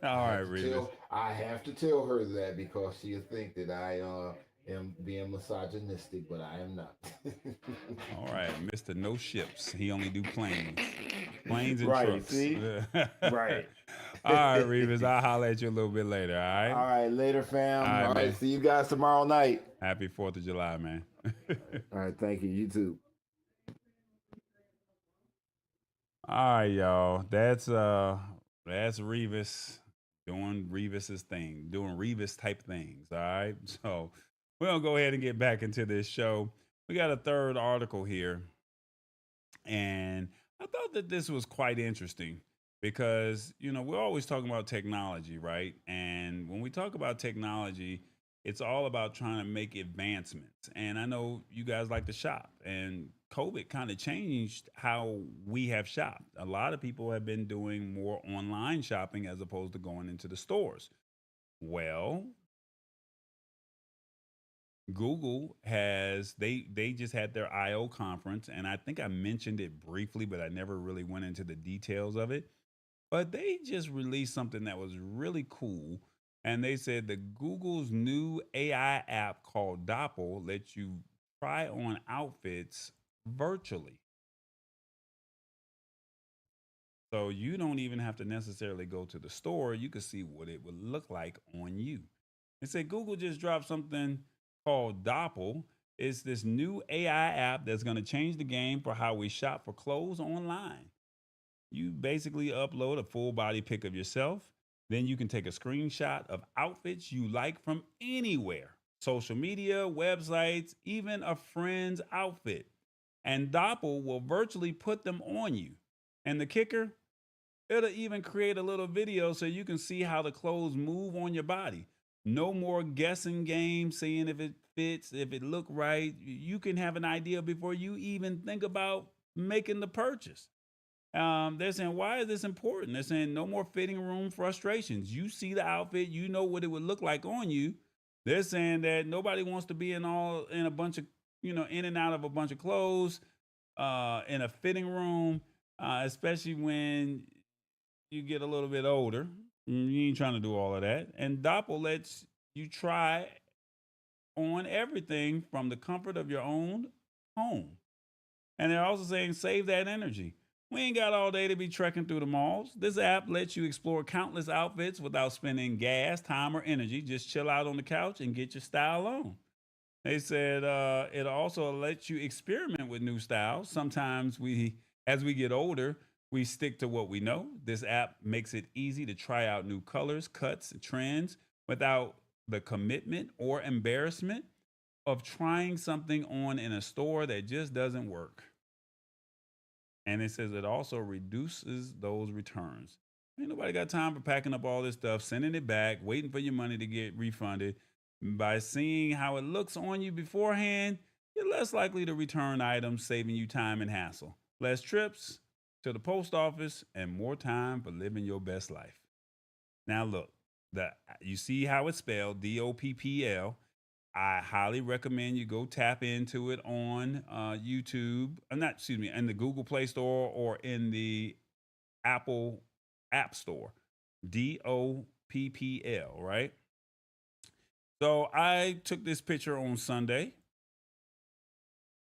All right, Revis. I have to tell her that because she'll think that I am being misogynistic, but I am not. All right, Mr. No Ships. He only do planes and right, trucks. See? Right. All right, Revis. I'll holler at you a little bit later, all right? All right, later, fam. All right, see you guys tomorrow night. Happy 4th of July, man. All right, thank you. You too. All right, y'all. That's Revis doing Revis's thing, doing Revis type things, all right? So we're going to go ahead and get back into this show. We got a third article here, and I thought that this was quite interesting because, you know, we're always talking about technology, right? And when we talk about technology, it's all about trying to make advancements. And I know you guys like to shop, and COVID kind of changed how we have shopped. A lot of people have been doing more online shopping as opposed to going into the stores. Well, Google they just had their I/O conference, and I think I mentioned it briefly, but I never really went into the details of it. But they just released something that was really cool, and they said that Google's new AI app called Doppl lets you try on outfits virtually. So you don't even have to necessarily go to the store. You can see what it would look like on you. They said Google just dropped something called Doppl. It's this new AI app that's going to change the game for how we shop for clothes online. You basically upload a full body pic of yourself. Then you can take a screenshot of outfits you like from anywhere, social media, websites, even a friend's outfit. And Doppl will virtually put them on you. And the kicker, it'll even create a little video so you can see how the clothes move on your body. No more guessing games, seeing if it fits, if it look right. You can have an idea before you even think about making the purchase. They're saying, why is this important? They're saying no more fitting room frustrations. You see the outfit, you know what it would look like on you. They're saying that nobody wants to be in a bunch of, in and out of a bunch of clothes, in a fitting room, especially when you get a little bit older. You ain't trying to do all of that. And Doppl lets you try on everything from the comfort of your own home. And they're also saying save that energy. We ain't got all day to be trekking through the malls. This app lets you explore countless outfits without spending gas, time, or energy. Just chill out on the couch and get your style on. They said it also lets you experiment with new styles. Sometimes as we get older, we stick to what we know. This app makes it easy to try out new colors, cuts, and trends without the commitment or embarrassment of trying something on in a store that just doesn't work. And it says it also reduces those returns. Ain't nobody got time for packing up all this stuff, sending it back, waiting for your money to get refunded. By seeing how it looks on you beforehand, you're less likely to return items, saving you time and hassle. Less trips to the post office and more time for living your best life. Now look, you see how it's spelled, Doppl. I highly recommend you go tap into it on YouTube. In the Google Play Store or in the Apple App Store. Doppl, right? So I took this picture on Sunday.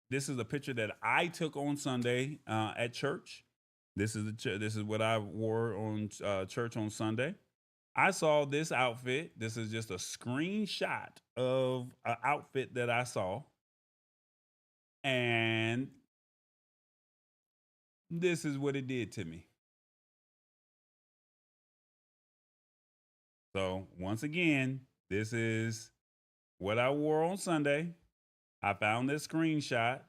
This is a picture that I took on Sunday at church. This is what I wore on church on Sunday. I saw this outfit. This is just a screenshot of an outfit that I saw. And this is what it did to me. So once again, this is what I wore on Sunday. I found this screenshot.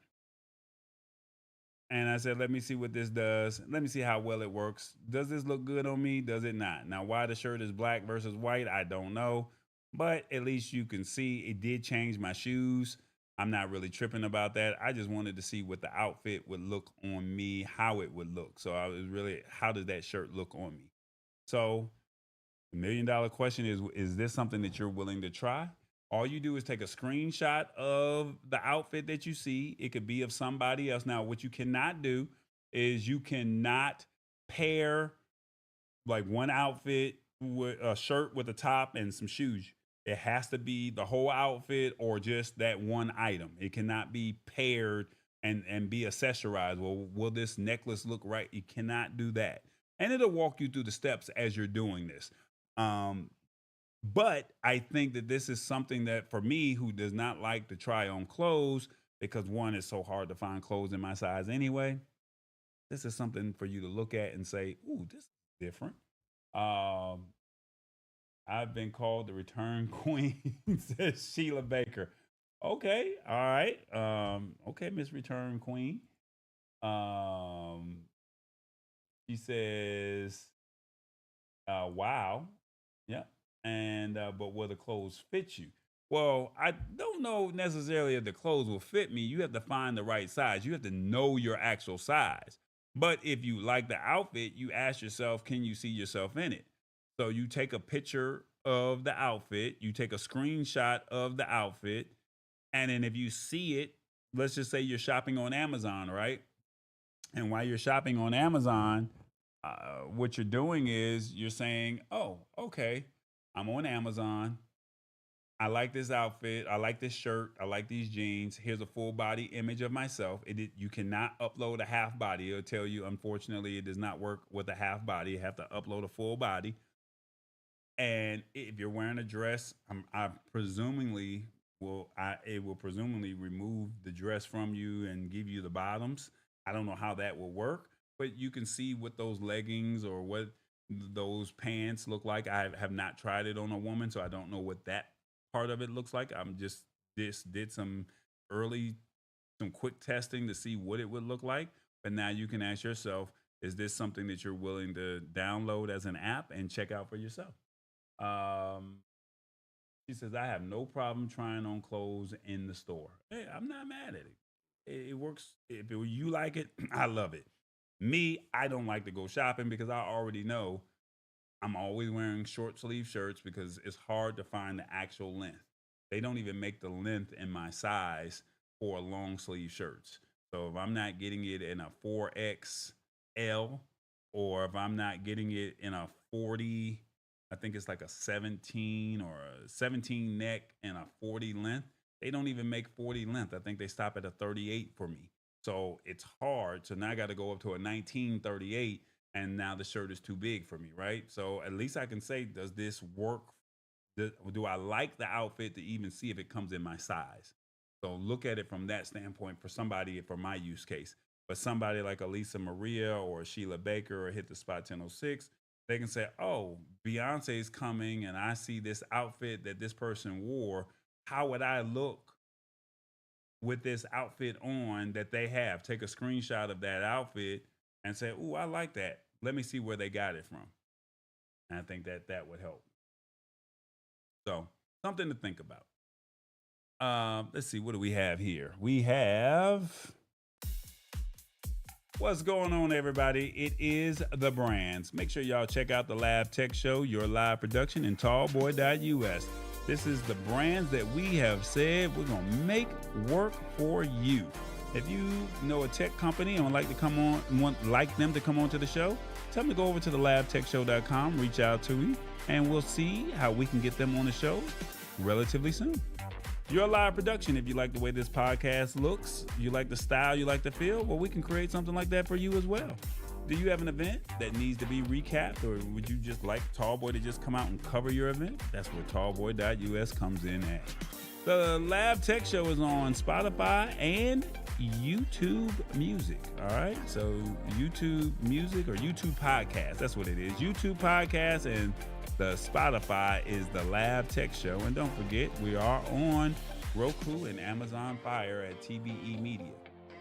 And I said, let me see what this does. Let me see how well it works. Does this look good on me? Does it not? Now, why the shirt is black versus white, I don't know. But at least you can see it did change my shoes. I'm not really tripping about that. I just wanted to see what the outfit would look on me, how it would look. So I was really, how does that shirt look on me? So the $1 million question is this something that you're willing to try? All you do is take a screenshot of the outfit that you see. It could be of somebody else. Now, what you cannot do is you cannot pair like one outfit with a shirt with a top and some shoes. It has to be the whole outfit or just that one item. It cannot be paired and be accessorized. Well, will this necklace look right? You cannot do that. And it'll walk you through the steps as you're doing this. But I think that this is something that for me, who does not like to try on clothes, because one, it's so hard to find clothes in my size anyway. This is something for you to look at and say, ooh, this is different. I've been called the return queen, says Sheila Baker. Okay, all right. Okay, Miss Return Queen. She says, wow. Yeah. And but will the clothes fit you? Well, I don't know necessarily if the clothes will fit me. You have to find the right size. You have to know your actual size. But if you like the outfit, you ask yourself, can you see yourself in it? So you take a picture of the outfit, you take a screenshot of the outfit, and then if you see it, let's just say you're shopping on Amazon, right? And while you're shopping on Amazon, what you're doing is you're saying, oh, okay, I'm on Amazon. I like this outfit. I like this shirt. I like these jeans. Here's a full body image of myself. You cannot upload a half body. It'll tell you, unfortunately, it does not work with a half body. You have to upload a full body. And if you're wearing a dress, I presumably it will presumably remove the dress from you and give you the bottoms. I don't know how that will work, but you can see what those leggings or what those pants look like. I have not tried it on a woman, so I don't know what that part of it looks like. Did some early some quick testing to see what it would look like. But now you can ask yourself, is this something that you're willing to download as an app and check out for yourself? She says, I have no problem trying on clothes in the store. Hey, I'm not mad at it. It works. If you like it, I love it. Me, I don't like to go shopping because I already know I'm always wearing short sleeve shirts because it's hard to find the actual length. They don't even make the length in my size for long sleeve shirts. So if I'm not getting it in a 4XL, or if I'm not getting it in a 40, I think it's like a 17 or a 17 neck and a 40 length. They don't even make 40 length. I think they stop at a 38 for me. So it's hard. So now I got to go up to a 1938, and now the shirt is too big for me, right? So at least I can say, does this work? Do I like the outfit to even see if it comes in my size? So look at it from that standpoint for somebody, for my use case. But somebody like Elisa Maria or Sheila Baker or Hit the Spot 1006, they can say, oh, Beyonce's coming and I see this outfit that this person wore. How would I look with this outfit on that they have? Take a screenshot of that outfit and say, ooh, I like that. Let me see where they got it from. And I think that would help. So something to think about. Let's see, what do we have here? We have, what's going on, everybody? It is The Brands. Make sure y'all check out the Lab Tech Show, your live production in tallboy.us. This is the brands that we have said we're going to make work for you. If you know a tech company and would like to come on, like them to come on to the show, tell them to go over to the labtechshow.com, reach out to me, and we'll see how we can get them on the show relatively soon. Your live production, if you like the way this podcast looks, you like the style, you like the feel, well, we can create something like that for you as well. Do you have an event that needs to be recapped, or would you just like Tallboy to just come out and cover your event? That's where tallboy.us comes in at. The Lab Tech Show is on Spotify and YouTube Music. All right. So YouTube Music or YouTube Podcast. That's what it is. YouTube Podcast, and the Spotify is the Lab Tech Show. And don't forget, we are on Roku and Amazon Fire at TBE Media.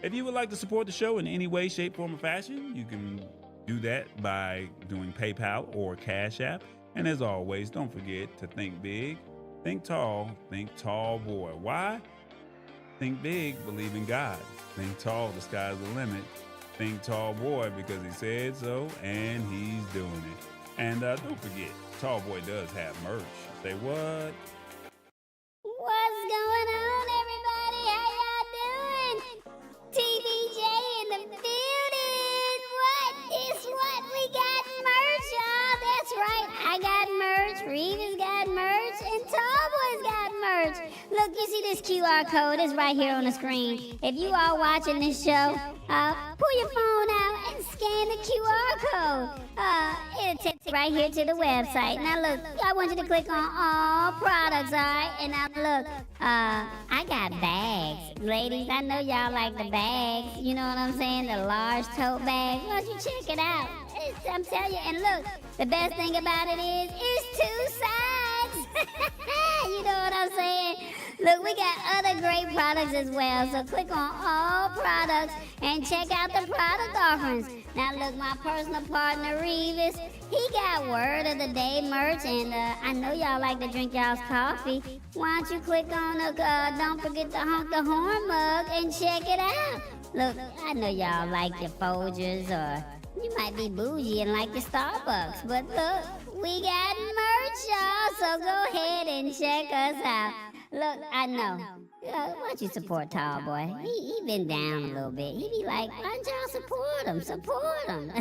If you would like to support the show in any way, shape, form, or fashion, you can do that by doing PayPal or Cash App. And as always, don't forget to think big, think tall, think tall boy. Why? Think big, believe in God. Think tall, the sky's the limit. Think tall boy because he said so and he's doing it. And don't forget, Tallboy does have merch. Say what? What's going on, everybody? How y'all doing? TDJ in the building. What? We got merch, y'all. That's right. I got merch. Reeves got merch. And Tallboy's got merch. Look, you see this QR code? It's right here on the screen. If you are watching this show, pull your phone out and scan the QR code. It'll take you right here to the website. Now look, I want you to click on all products, all right? And now look, I got bags. Ladies, I know y'all like the bags. You know what I'm saying? The large tote bags. Why don't you check it out? I'm telling you. And look, the best thing about it is it's two sides. You know what I'm saying? Look, we got other great products as well. So click on all products and check out the product offerings. Now look, my personal partner, Reeves, he got word of the day merch. And I know y'all like to drink y'all's coffee. Why don't you click on the, don't forget to honk the horn mug and check it out. Look, I know y'all like your Folgers, or you might be bougie and like your Starbucks. But look, we got merch, y'all. So go ahead and check us out. Look, I know. Why don't you support Tallboy? He been down a little bit. He be like, why don't y'all support him? Support him.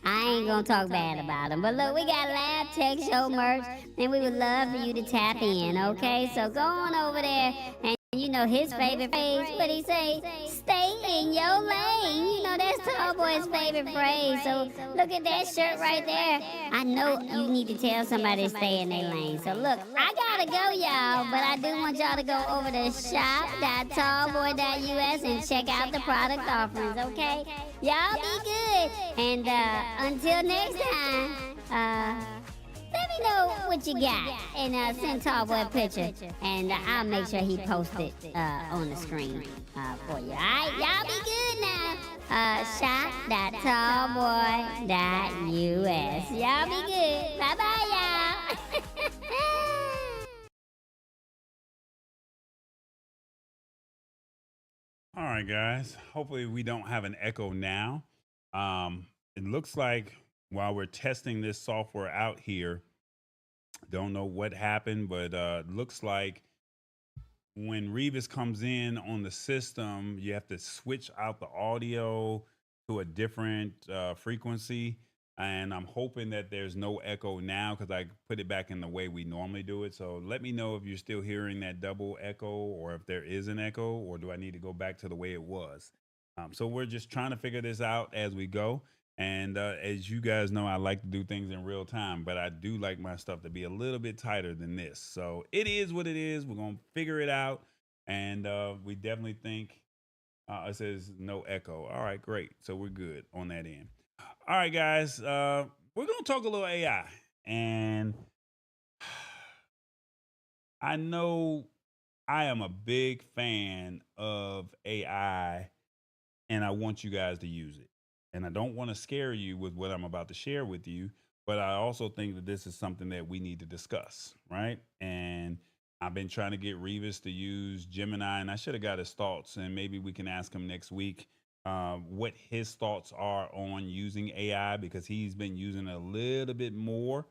I ain't gonna talk bad about him. But look, we got Lab Tech Show merch, and we would love for you to tap in, okay? So go on over there, and you know his favorite phrase. What he say? Stay in your lane. You know that's Tallboy's favorite phrase. So look at that shirt right there. I know you need to tell somebody to stay in their lane. So look, I gotta go, y'all, but I do want y'all to go over to shop.tallboy.us and check out the product offerings, okay? Y'all be good. And until next time, let me us know what you got and send Tallboy a picture, and I'll make sure he posts it on the screen for you. All right, y'all be good now. Shop.tallboy.us. Y'all be good. Bye bye, y'all. All right, guys. Hopefully, we don't have an echo now. It looks like while we're testing this software out here, don't know what happened, but looks like when Revis comes in on the system, you have to switch out the audio to a different frequency. And I'm hoping that there's no echo now because I put it back in the way we normally do it. So let me know if you're still hearing that double echo or if there is an echo, or do I need to go back to the way it was? So we're just trying to figure this out as we go. And as you guys know, I like to do things in real time, but I do like my stuff to be a little bit tighter than this. So it is what it is. We're going to figure it out. And we definitely think it says no echo. All right, great. So we're good on that end. All right, guys, we're going to talk a little AI. And I know I am a big fan of AI, and I want you guys to use it. And I don't want to scare you with what I'm about to share with you, but I also think that this is something that we need to discuss, right? And I've been trying to get Revis to use Gemini, and I should have got his thoughts, and maybe we can ask him next week what his thoughts are on using AI, because he's been using a little bit more.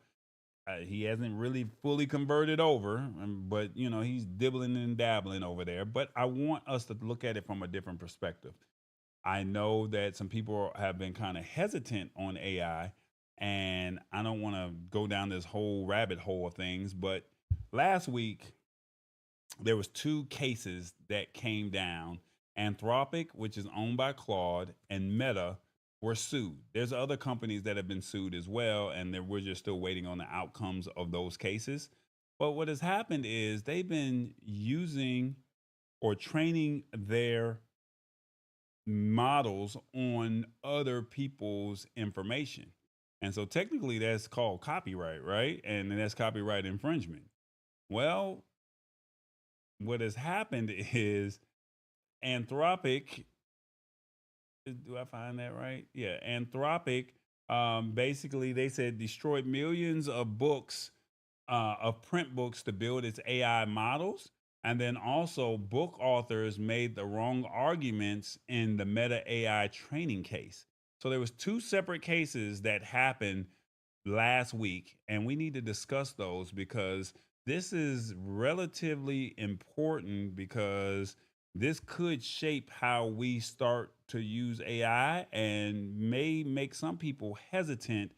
He hasn't really fully converted over, but he's dibbling and dabbling over there. But I want us to look at it from a different perspective. I know that some people have been kind of hesitant on AI, and I don't want to go down this whole rabbit hole of things. But last week, there was two cases that came down. Anthropic, which is owned by Claude, and Meta were sued. There's other companies that have been sued as well, and we're just still waiting on the outcomes of those cases. But what has happened is they've been using or training their models on other people's information. And so technically that's called copyright, right? And that's copyright infringement. Well, what has happened is Anthropic, do I find that right? Yeah, Anthropic, basically they said destroyed millions of books, of print books to build its AI models. And then also book authors made the wrong arguments in the Meta AI training case. So there was two separate cases that happened last week, and we need to discuss those because this is relatively important, because this could shape how we start to use AI and may make some people hesitant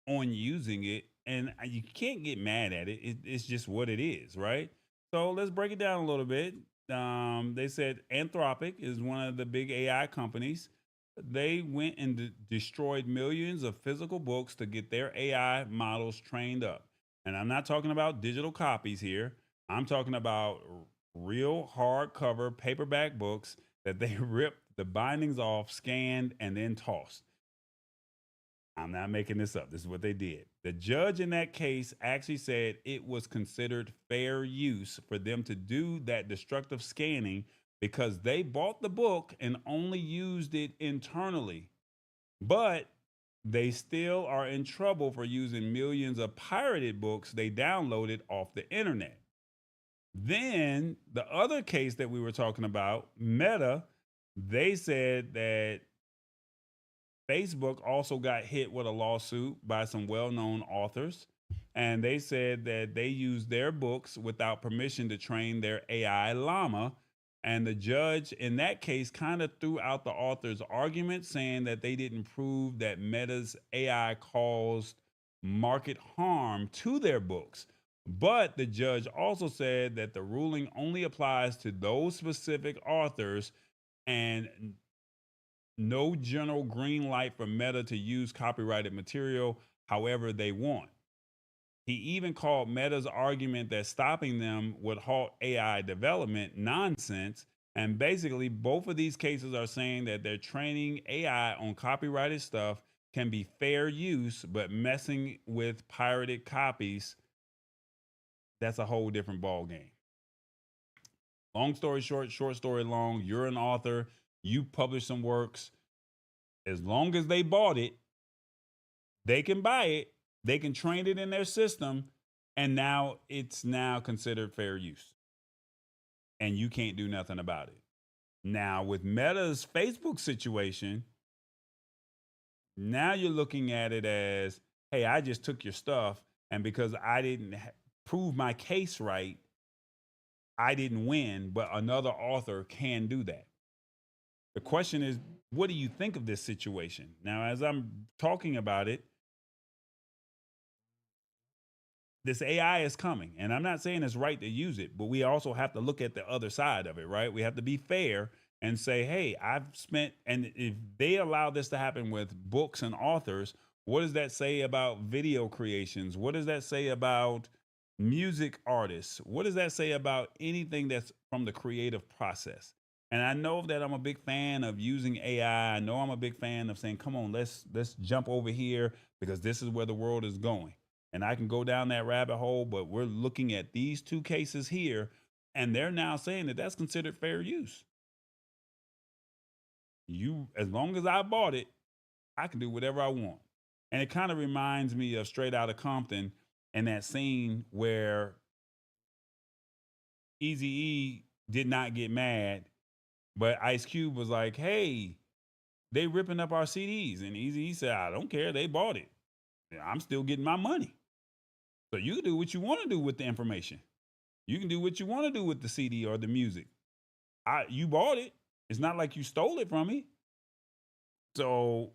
on using it. And you can't get mad at it. It's just what it is, right? So let's break it down a little bit. They said Anthropic is one of the big AI companies. They went and destroyed millions of physical books to get their AI models trained up. And I'm not talking about digital copies here. I'm talking about real hardcover paperback books that they ripped the bindings off, scanned, and then tossed. I'm not making this up. This is what they did. The judge in that case actually said it was considered fair use for them to do that destructive scanning because they bought the book and only used it internally. But they still are in trouble for using millions of pirated books they downloaded off the internet. Then the other case that we were talking about, Meta, they said that Facebook also got hit with a lawsuit by some well-known authors, and they said that they used their books without permission to train their AI llama. And the judge in that case kind of threw out the author's argument, saying that they didn't prove that Meta's AI caused market harm to their books. But the judge also said that the ruling only applies to those specific authors and no general green light for Meta to use copyrighted material however they want. He even called Meta's argument that stopping them would halt AI development nonsense. And basically, both of these cases are saying that they're training AI on copyrighted stuff can be fair use, but messing with pirated copies, that's a whole different ball game. Long story short, short story long, you're an author, you publish some works. As long as they bought it, they can buy it, they can train it in their system, and now it's now considered fair use. And you can't do nothing about it. Now, with Meta's Facebook situation, now you're looking at it as, hey, I just took your stuff, and because I didn't prove my case right, I didn't win, but another author can do that. The question is, what do you think of this situation? Now, as I'm talking about it, this AI is coming, and I'm not saying it's right to use it, but we also have to look at the other side of it, right? We have to be fair and say, hey, I've spent, and if they allow this to happen with books and authors, what does that say about video creations? What does that say about music artists? What does that say about anything that's from the creative process? And I know that I'm a big fan of using AI. I know I'm a big fan of saying, come on, let's jump over here because this is where the world is going. And I can go down that rabbit hole, but we're looking at these two cases here, and they're now saying that that's considered fair use. As long as I bought it, I can do whatever I want. And it kind of reminds me of Straight Outta Compton and that scene where Eazy-E did not get mad, but Ice Cube was like, hey, they ripping up our CDs. And Eazy-E said, I don't care. They bought it. I'm still getting my money. So you can do what you want to do with the information. You can do what you want to do with the CD or the music. You bought it. It's not like you stole it from me. So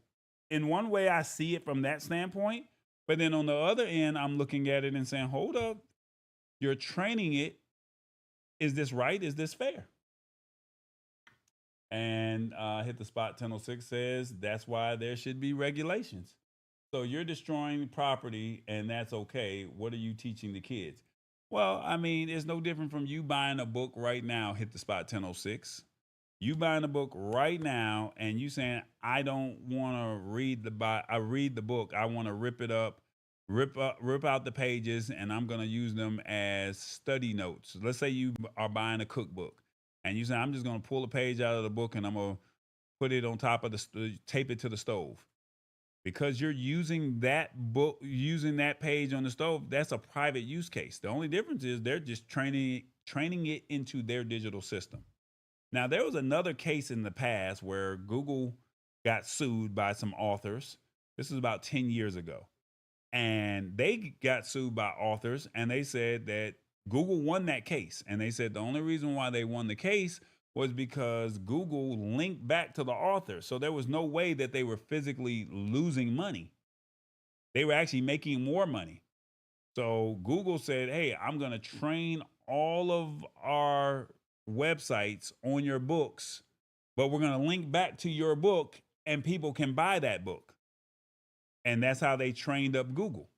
in one way, I see it from that standpoint. But then on the other end, I'm looking at it and saying, hold up, you're training it. Is this right? Is this fair? And Hit the Spot 1006 says that's why there should be regulations. So you're destroying property and that's okay. What are you teaching the kids? Well, I mean, it's no different from you buying a book right now, Hit the Spot 1006. You buying a book right now and you saying, I don't want to read the book. I want to rip it up, rip out the pages, and I'm going to use them as study notes. Let's say you are buying a cookbook and you say, I'm just going to pull a page out of the book and I'm going to put it on top of tape it to the stove. Because you're using that book, using that page on the stove, that's a private use case. The only difference is they're just training it into their digital system. Now, there was another case in the past where Google got sued by some authors. This is about 10 years ago. And they got sued by authors, and they said that Google won that case. And they said the only reason why they won the case was because Google linked back to the author. So there was no way that they were physically losing money. They were actually making more money. So Google said, hey, I'm going to train all of our websites on your books, but we're going to link back to your book and people can buy that book. And that's how they trained up Google.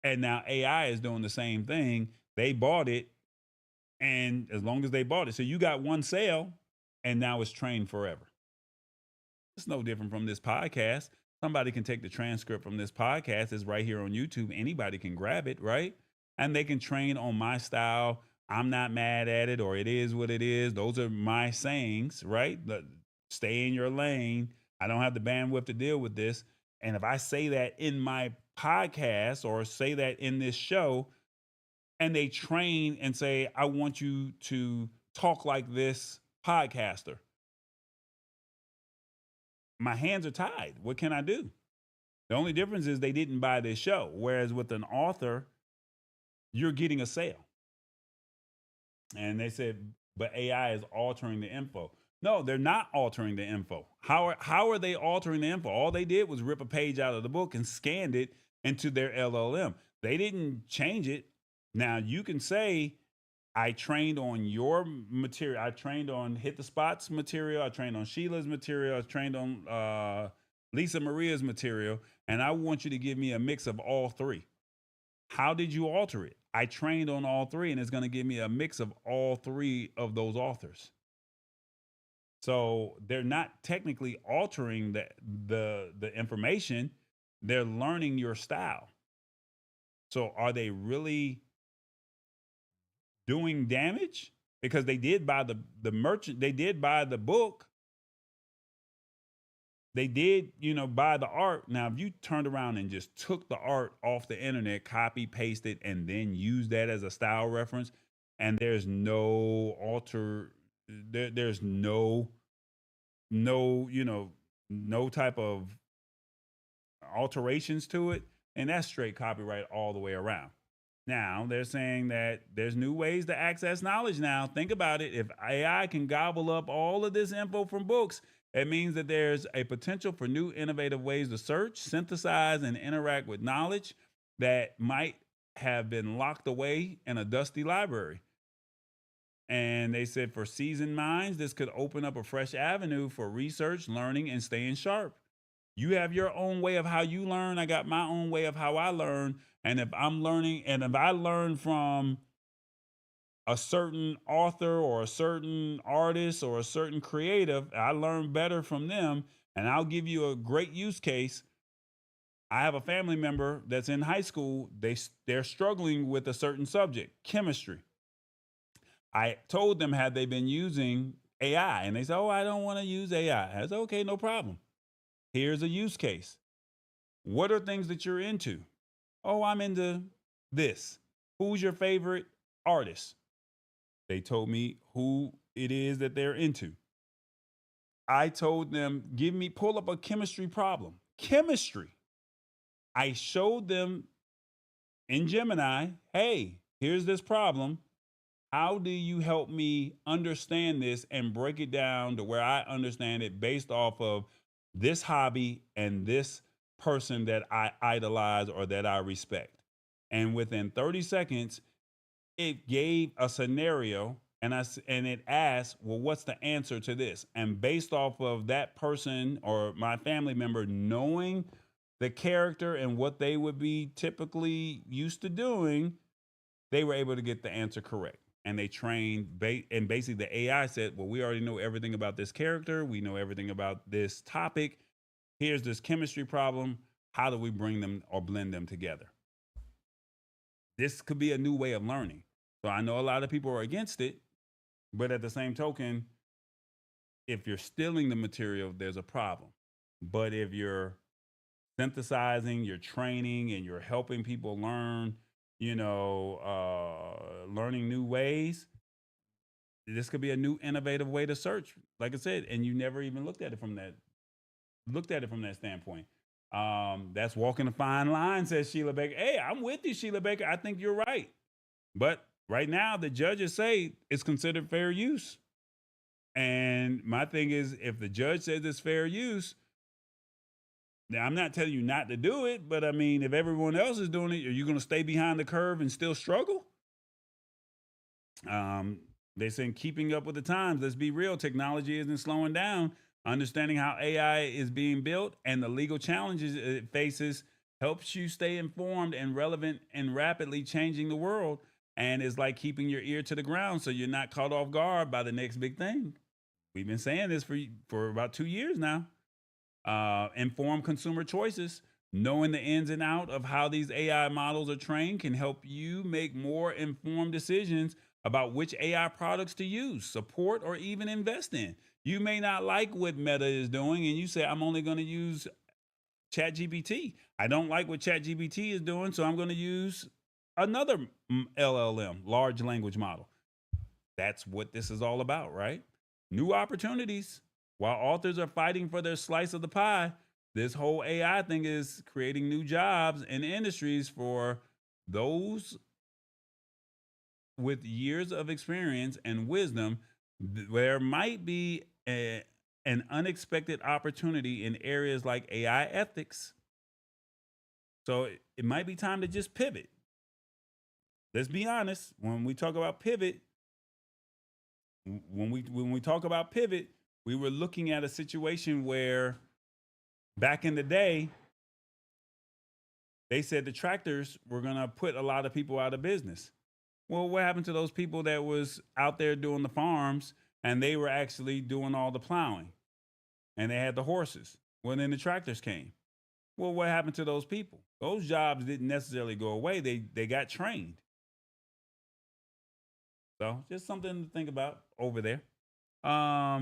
And now AI is doing the same thing. They bought it. And as long as they bought it, so you got one sale and now it's trained forever. It's no different from this podcast. Somebody can take the transcript from this podcast. It's right here on YouTube. Anybody can grab it, right? And they can train on my style. I'm not mad at it, or it is what it is. Those are my sayings, right? Stay in your lane. I don't have the bandwidth to deal with this. And if I say that in my podcast or say that in this show, and they train and say, I want you to talk like this podcaster, my hands are tied. What can I do? The only difference is they didn't buy this show. Whereas with an author, you're getting a sale. And they said, but AI is altering the info. No, they're not altering the info. How are they altering the info? All they did was rip a page out of the book and scanned it into their LLM. They didn't change it. Now you can say, I trained on your material. I trained on Hit the Spot's material. I trained on Sheila's material. I trained on Lisa Maria's material. And I want you to give me a mix of all three. How did you alter it? I trained on all three, and it's going to give me a mix of all three of those authors. So they're not technically altering the information. They're learning your style. So are they really doing damage? Because they did buy the merchant, they did buy the book, they did, buy the art. Now, if you turned around and just took the art off the internet, copy, paste it, and then use that as a style reference, and there's no there's no type of alterations to it, and that's straight copyright all the way around. Now, they're saying that there's new ways to access knowledge now. Think about it. If AI can gobble up all of this info from books, it means that there's a potential for new innovative ways to search, synthesize, and interact with knowledge that might have been locked away in a dusty library. And they said for seasoned minds, this could open up a fresh avenue for research, learning, and staying sharp. You have your own way of how you learn. I got my own way of how I learn. And if I'm learning, and if I learn from a certain author or a certain artist or a certain creative, I learn better from them. And I'll give you a great use case. I have a family member that's in high school. They're struggling with a certain subject, chemistry. I told them, had they been using AI? And they said, oh, I don't want to use AI. I said, okay, no problem. Here's a use case. What are things that you're into? Oh, I'm into this. Who's your favorite artist? They told me who it is that they're into. I told them, pull up a chemistry problem. Chemistry. I showed them in Gemini, hey, here's this problem. How do you help me understand this and break it down to where I understand it based off of this hobby and this person that I idolize or that I respect? And within 30 seconds, it gave a scenario and it asked, well, what's the answer to this? And based off of that person or my family member knowing the character and what they would be typically used to doing, they were able to get the answer correct. And they trained, and basically the AI said, well, we already know everything about this character. We know everything about this topic. Here's this chemistry problem. How do we bring them or blend them together? This could be a new way of learning. So I know a lot of people are against it, but at the same token, if you're stealing the material, there's a problem. But if you're synthesizing, you're training, and you're helping people learn, learning new ways, this could be a new innovative way to search, like I said, and you never even looked at it from that standpoint. That's walking a fine line, says Sheila Baker. Hey, I'm with you, Sheila Baker. I think you're right. But right now, the judges say it's considered fair use. And my thing is, if the judge says it's fair use, now, I'm not telling you not to do it, but I mean, if everyone else is doing it, are you going to stay behind the curve and still struggle? They say keeping up with the times. Let's be real. Technology isn't slowing down. Understanding how AI is being built and the legal challenges it faces helps you stay informed and relevant and rapidly changing the world. And it's like keeping your ear to the ground so you're not caught off guard by the next big thing. We've been saying this for about 2 years now. Informed consumer choices. Knowing the ins and out of how these AI models are trained can help you make more informed decisions about which AI products to use, support, or even invest in. You may not like what Meta is doing, and you say, I'm only going to use ChatGPT. I don't like what ChatGPT is doing, so I'm going to use another LLM, large language model. That's what this is all about, right? New opportunities. While authors are fighting for their slice of the pie, this whole AI thing is creating new jobs and industries for those with years of experience and wisdom. There might be an unexpected opportunity in areas like AI ethics. So it might be time to just pivot. Let's be honest. When we talk about pivot, we were looking at a situation where back in the day, they said the tractors were going to put a lot of people out of business. Well, what happened to those people that was out there doing the farms and they were actually doing all the plowing, and they had the horses. Well, then the tractors came. Well, what happened to those people? Those jobs didn't necessarily go away. They got trained. So just something to think about over there. I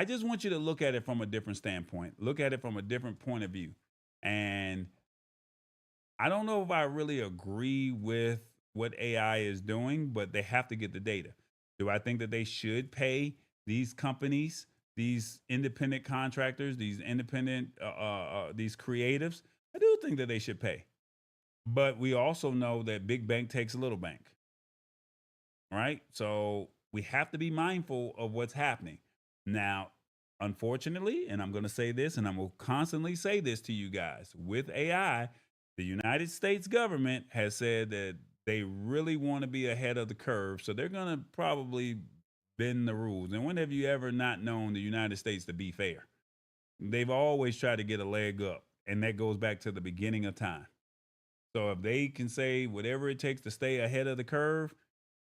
just want you to look at it from a different standpoint. Look at it from a different point of view. And I don't know if I really agree with what AI is doing, but they have to get the data. Do I think that they should pay these companies, these independent contractors, these independent, these creatives? I do think that they should pay. But we also know that big bank takes a little bank, right? So we have to be mindful of what's happening. Now, unfortunately, and I'm going to say this, and I will constantly say this to you guys, with AI, the United States government has said that they really want to be ahead of the curve. So they're going to probably bend the rules. And when have you ever not known the United States to be fair? They've always tried to get a leg up. And that goes back to the beginning of time. So if they can say whatever it takes to stay ahead of the curve,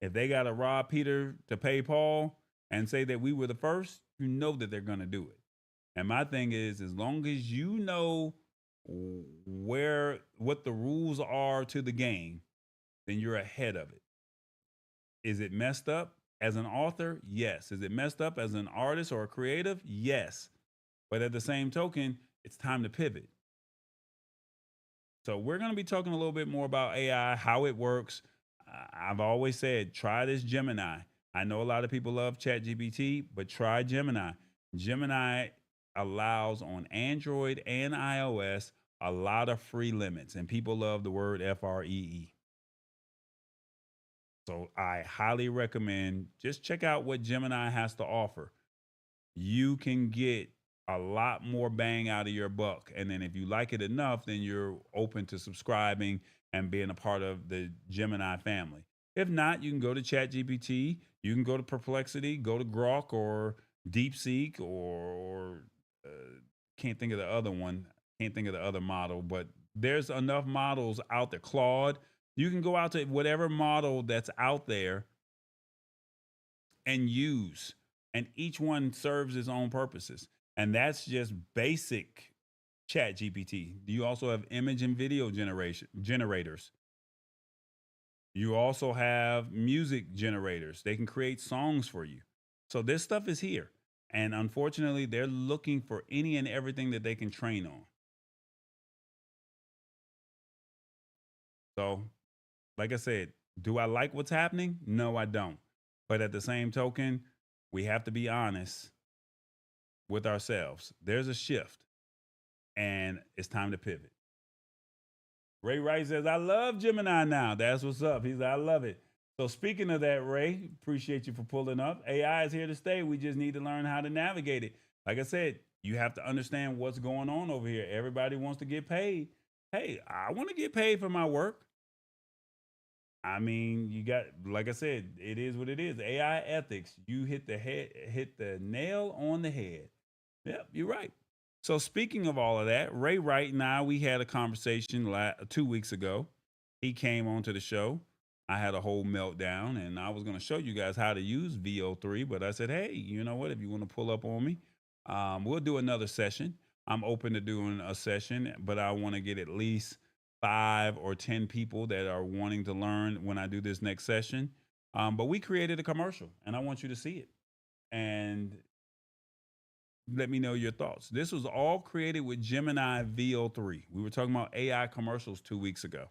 if they got to rob Peter to pay Paul and say that we were the first, you know that they're going to do it. And my thing is, as long as you know what the rules are to the game, then you're ahead of it. Is it messed up as an author? Yes. Is it messed up as an artist or a creative? Yes. But at the same token, it's time to pivot. So we're going to be talking a little bit more about AI, how it works. I've always said, try this Gemini. I know a lot of people love ChatGPT, but try Gemini. Gemini allows on Android and iOS a lot of free limits, and people love the word free. So I highly recommend just check out what Gemini has to offer. You can get a lot more bang out of your buck. And then if you like it enough, then you're open to subscribing and being a part of the Gemini family. If not, you can go to ChatGPT, you can go to Perplexity, go to Grok or DeepSeek or can't think of the other one. Can't think of the other model, but there's enough models out there. Claude, you can go out to whatever model that's out there and use, and each one serves its own purposes. And that's just basic ChatGPT. You also have image and video generators. You also have music generators. They can create songs for you. So this stuff is here. And unfortunately, they're looking for any and everything that they can train on. So, like I said, do I like what's happening? No, I don't. But at the same token, we have to be honest with ourselves. There's a shift, and it's time to pivot. Ray Wright says, I love Gemini now. That's what's up. He said, I love it. So speaking of that, Ray, appreciate you for pulling up. AI is here to stay. We just need to learn how to navigate it. Like I said, you have to understand what's going on over here. Everybody wants to get paid. Hey, I want to get paid for my work. I mean, you got, like I said, it is what it is. AI ethics. You hit the nail on the head. Yep, you're right. So speaking of all of that, Ray Wright and I, we had a conversation 2 weeks ago. He came onto the show. I had a whole meltdown, and I was going to show you guys how to use VO3, but I said, hey, you know what? If you want to pull up on me, we'll do another session. I'm open to doing a session, but I want to get at least 5 or 10 people that are wanting to learn when I do this next session. But we created a commercial, and I want you to see it. And let me know your thoughts. This was all created with Gemini VO3. We were talking about AI commercials 2 weeks ago.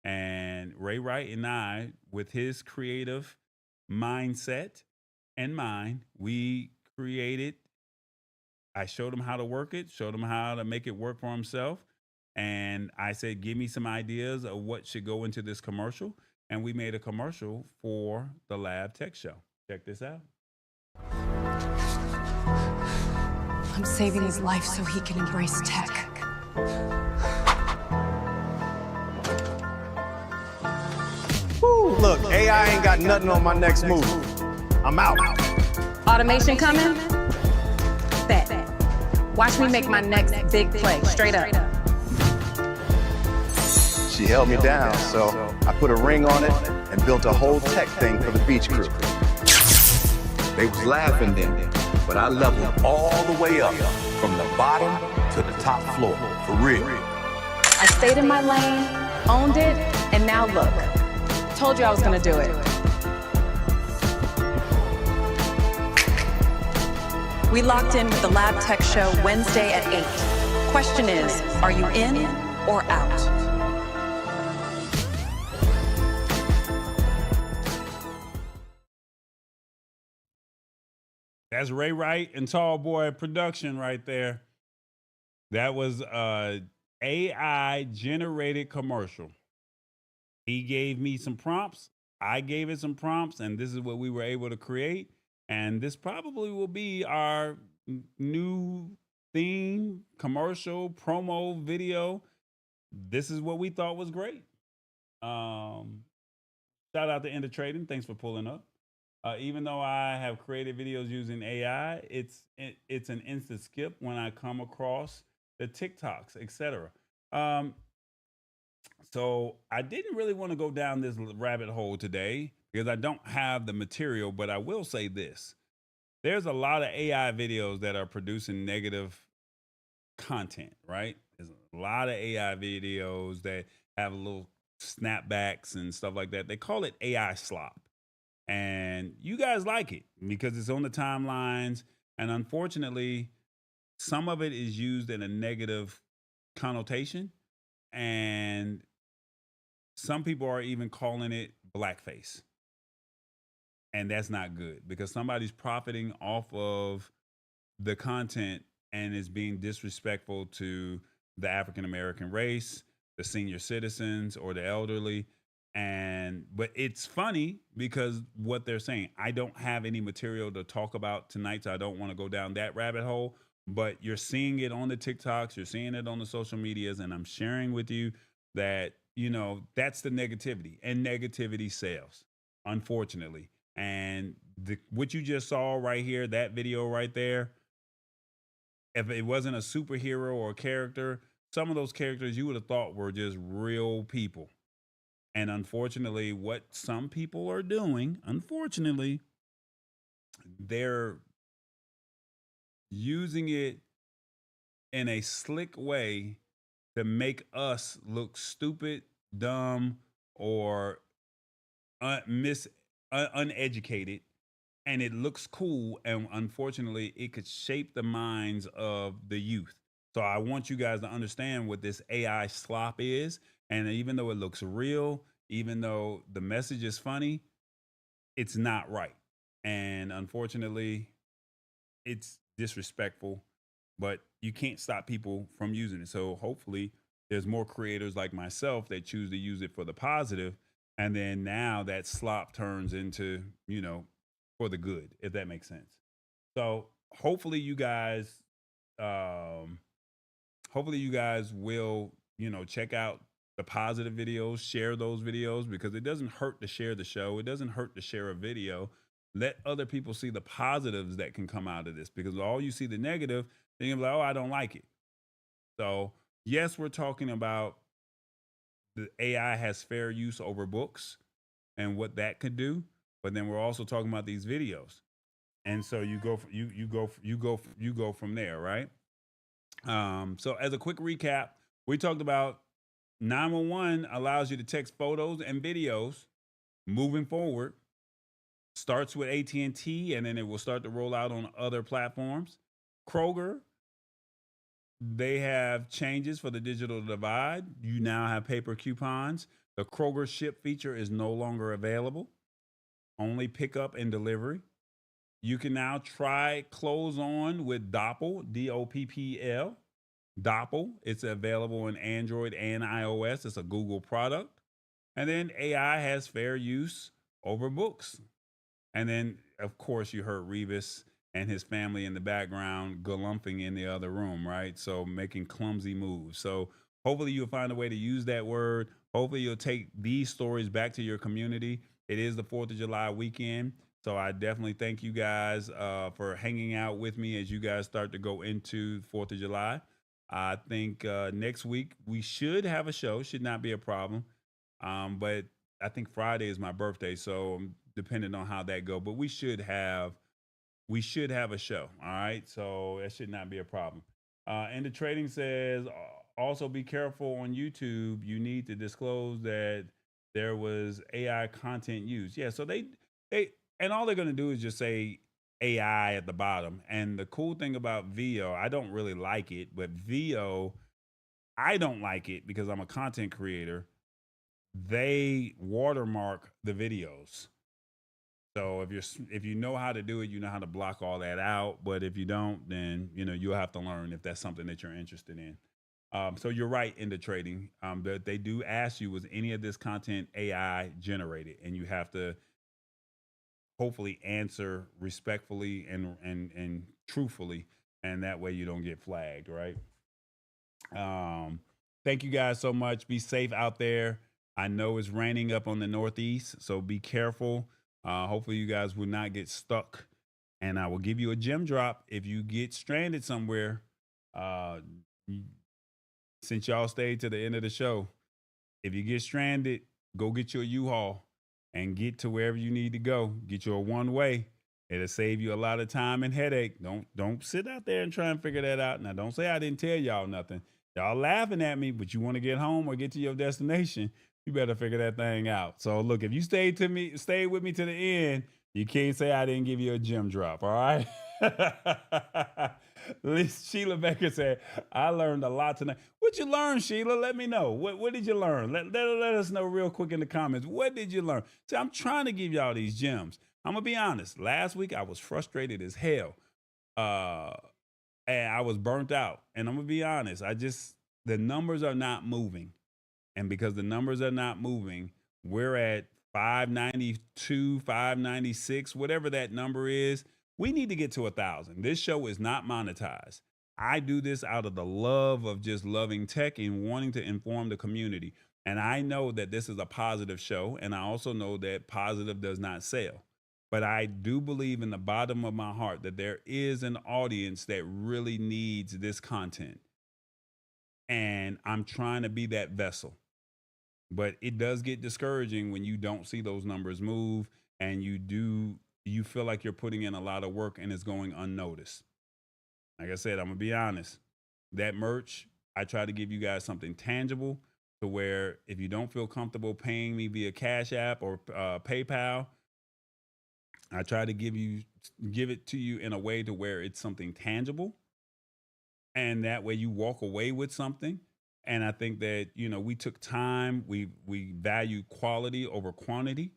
And Ray Wright and I, with his creative mindset and mine, we created, I showed him how to work it, showed him how to make it work for himself. And I said, give me some ideas of what should go into this commercial. And we made a commercial for the Lab Tech Show. Check this out. I'm saving his life so he can embrace tech. Woo, look, AI ain't got nothing on my next move. I'm out. Automation coming? Bet. Watch me make my next big play, straight up. She held me down, so I put a ring on it and built a whole tech thing for the beach crew. They was laughing then, but I leveled all the way up, from the bottom to the top floor, for real. I stayed in my lane, owned it, and now look. Told you I was gonna do it. We locked in with the Lab Tech Show Wednesday at 8. Question is, are you in or out? That's Ray Wright and Tall Boy production right there. That was a AI generated commercial. He gave me some prompts. I gave it some prompts, and this is what we were able to create. And this probably will be our new theme, commercial, promo video. This is what we thought was great. Shout out to End of Trading. Thanks for pulling up. Even though I have created videos using AI, it's an instant skip when I come across the TikToks, etc. So I didn't really want to go down this rabbit hole today because I don't have the material, but I will say this. There's a lot of AI videos that are producing negative content, right? There's a lot of AI videos that have little snapbacks and stuff like that. They call it AI slop. And you guys like it because it's on the timelines. And unfortunately, some of it is used in a negative connotation. And some people are even calling it blackface. And that's not good because somebody's profiting off of the content and is being disrespectful to the African American race, the senior citizens, or the elderly. But it's funny because what they're saying, I don't have any material to talk about tonight, so I don't want to go down that rabbit hole. But you're seeing it on the TikToks, you're seeing it on the social medias, and I'm sharing with you that, that's the negativity, and negativity sells, unfortunately. And what you just saw right here, that video right there, if it wasn't a superhero or a character, some of those characters you would have thought were just real people. And unfortunately, what some people are doing, they're using it in a slick way to make us look stupid, dumb, or uneducated. And it looks cool. And unfortunately, it could shape the minds of the youth. So I want you guys to understand what this AI slop is. And even though it looks real, even though the message is funny, it's not right. And unfortunately, it's disrespectful, but you can't stop people from using it. So hopefully there's more creators like myself that choose to use it for the positive. And then now that slop turns into, for the good, if that makes sense. So hopefully you guys will, check out the positive videos, share those videos, because it doesn't hurt to share the show. It doesn't hurt to share a video. Let other people see the positives that can come out of this, because all you see the negative, then you're like, oh, I don't like it. So yes, we're talking about the AI has fair use over books and what that could do. But then we're also talking about these videos. And so you go from there, right? So as a quick recap, we talked about 911 allows you to text photos and videos moving forward. Starts with AT&T, and then it will start to roll out on other platforms. Kroger, they have changes for the digital divide. You now have paper coupons. The Kroger ship feature is no longer available. Only pickup and delivery. You can now try clothes on with Doppl, Doppl. Doppl, it's available in Android and iOS. It's a Google product. And then AI has fair use over books. And then, of course, you heard Revis and his family in the background galumphing in the other room, right? So making clumsy moves. So hopefully you'll find a way to use that word. Hopefully you'll take these stories back to your community. It is the 4th of July weekend. So I definitely thank you guys for hanging out with me as you guys start to go into 4th of July. I think next week we should have a show. Should not be a problem. But I think Friday is my birthday, so I'm depending on how that go. But we should have we should have a show. All right. So that should not be a problem. And the trading says also be careful on YouTube. You need to disclose that there was AI content used. Yeah. So they, and all they're going to do is just say AI at the bottom. And the cool thing about VO, I don't really like it, but VO, I don't like it because I'm a content creator. They watermark the videos. So if you know how to do it, you know how to block all that out. But if you don't, then you'll have to learn if that's something that you're interested in. So you're right in the trading. But they do ask you, was any of this content AI generated? And you have to hopefully answer respectfully and truthfully, and that way you don't get flagged, right? Thank you guys so much. Be safe out there. I know it's raining up on the Northeast, so be careful. Hopefully you guys will not get stuck. And I will give you a gem drop if you get stranded somewhere. Since y'all stayed to the end of the show, if you get stranded, go get your U-Haul and get to wherever you need to go. Get your one-way. It'll save you a lot of time and headache. Don't sit out there and try and figure that out. Now, don't say I didn't tell y'all nothing. Y'all laughing at me, but you want to get home or get to your destination, you better figure that thing out. So look, if you stay with me to the end, you can't say I didn't give you a gem drop, all right? At least Sheila Baker said, I learned a lot tonight. What you learn, Sheila? Let me know. What did you learn? Let us know real quick in the comments. What did you learn? See, I'm trying to give y'all these gems. I'm going to be honest. Last week, I was frustrated as hell. And I was burnt out. And I'm going to be honest. The numbers are not moving. And because the numbers are not moving, we're at 592, 596, whatever that number is. We need to get to 1,000. This show is not monetized. I do this out of the love of just loving tech and wanting to inform the community. And I know that this is a positive show. And I also know that positive does not sell. But I do believe in the bottom of my heart that there is an audience that really needs this content. And I'm trying to be that vessel. But it does get discouraging when you don't see those numbers move and you feel like you're putting in a lot of work and it's going unnoticed. Like I said, I'm going to be honest. That merch, I try to give you guys something tangible to where if you don't feel comfortable paying me via Cash App or PayPal, I try to give it to you in a way to where it's something tangible. And that way you walk away with something. And I think that, we took time. We value quality over quantity.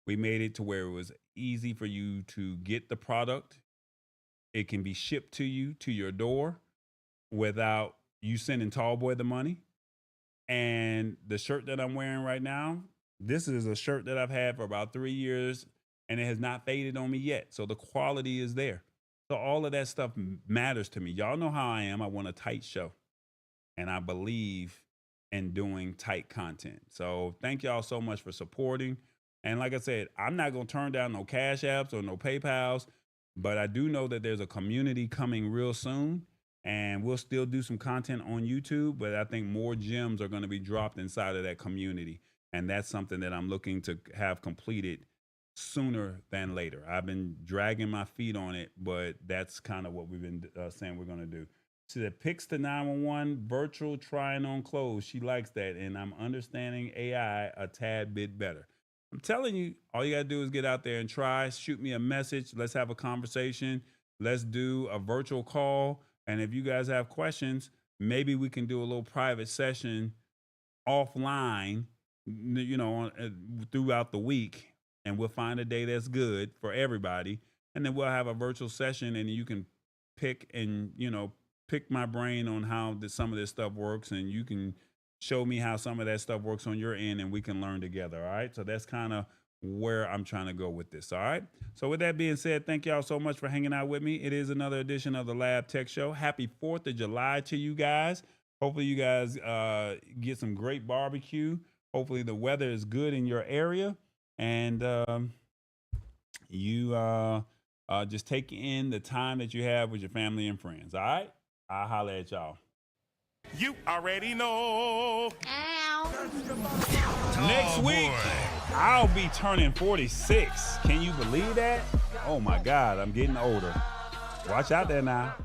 We made it to where it was easy for you to get the product. It can be shipped to you, to your door, without you sending Tallboy the money. And the shirt that I'm wearing right now, this is a shirt that I've had for about 3 years, and it has not faded on me yet. So the quality is there. So all of that stuff matters to me. Y'all know how I am. I want a tight show. And I believe in doing tight content. So thank y'all so much for supporting. And like I said, I'm not going to turn down no Cash Apps or no PayPals, but I do know that there's a community coming real soon, and we'll still do some content on YouTube, but I think more gems are going to be dropped inside of that community. And that's something that I'm looking to have completed sooner than later. I've been dragging my feet on it, but that's kind of what we've been saying we're going to do. She said, Pix to 911, virtual trying on clothes. She likes that. And I'm understanding AI a tad bit better. I'm telling you, all you got to do is get out there and try. Shoot me a message. Let's have a conversation. Let's do a virtual call. And if you guys have questions, maybe we can do a little private session offline, throughout the week. And we'll find a day that's good for everybody. And then we'll have a virtual session and you can pick my brain on how some of this stuff works, and you can show me how some of that stuff works on your end, and we can learn together. All right. So that's kind of where I'm trying to go with this. All right. So with that being said, thank y'all so much for hanging out with me. It is another edition of the Lab Tech Show. Happy 4th of July to you guys. Hopefully you guys get some great barbecue. Hopefully the weather is good in your area, and you just take in the time that you have with your family and friends. All right. I'll holler at y'all. You already know. Next week, I'll be turning 46. Can you believe that? Oh my God, I'm getting older. Watch out there now.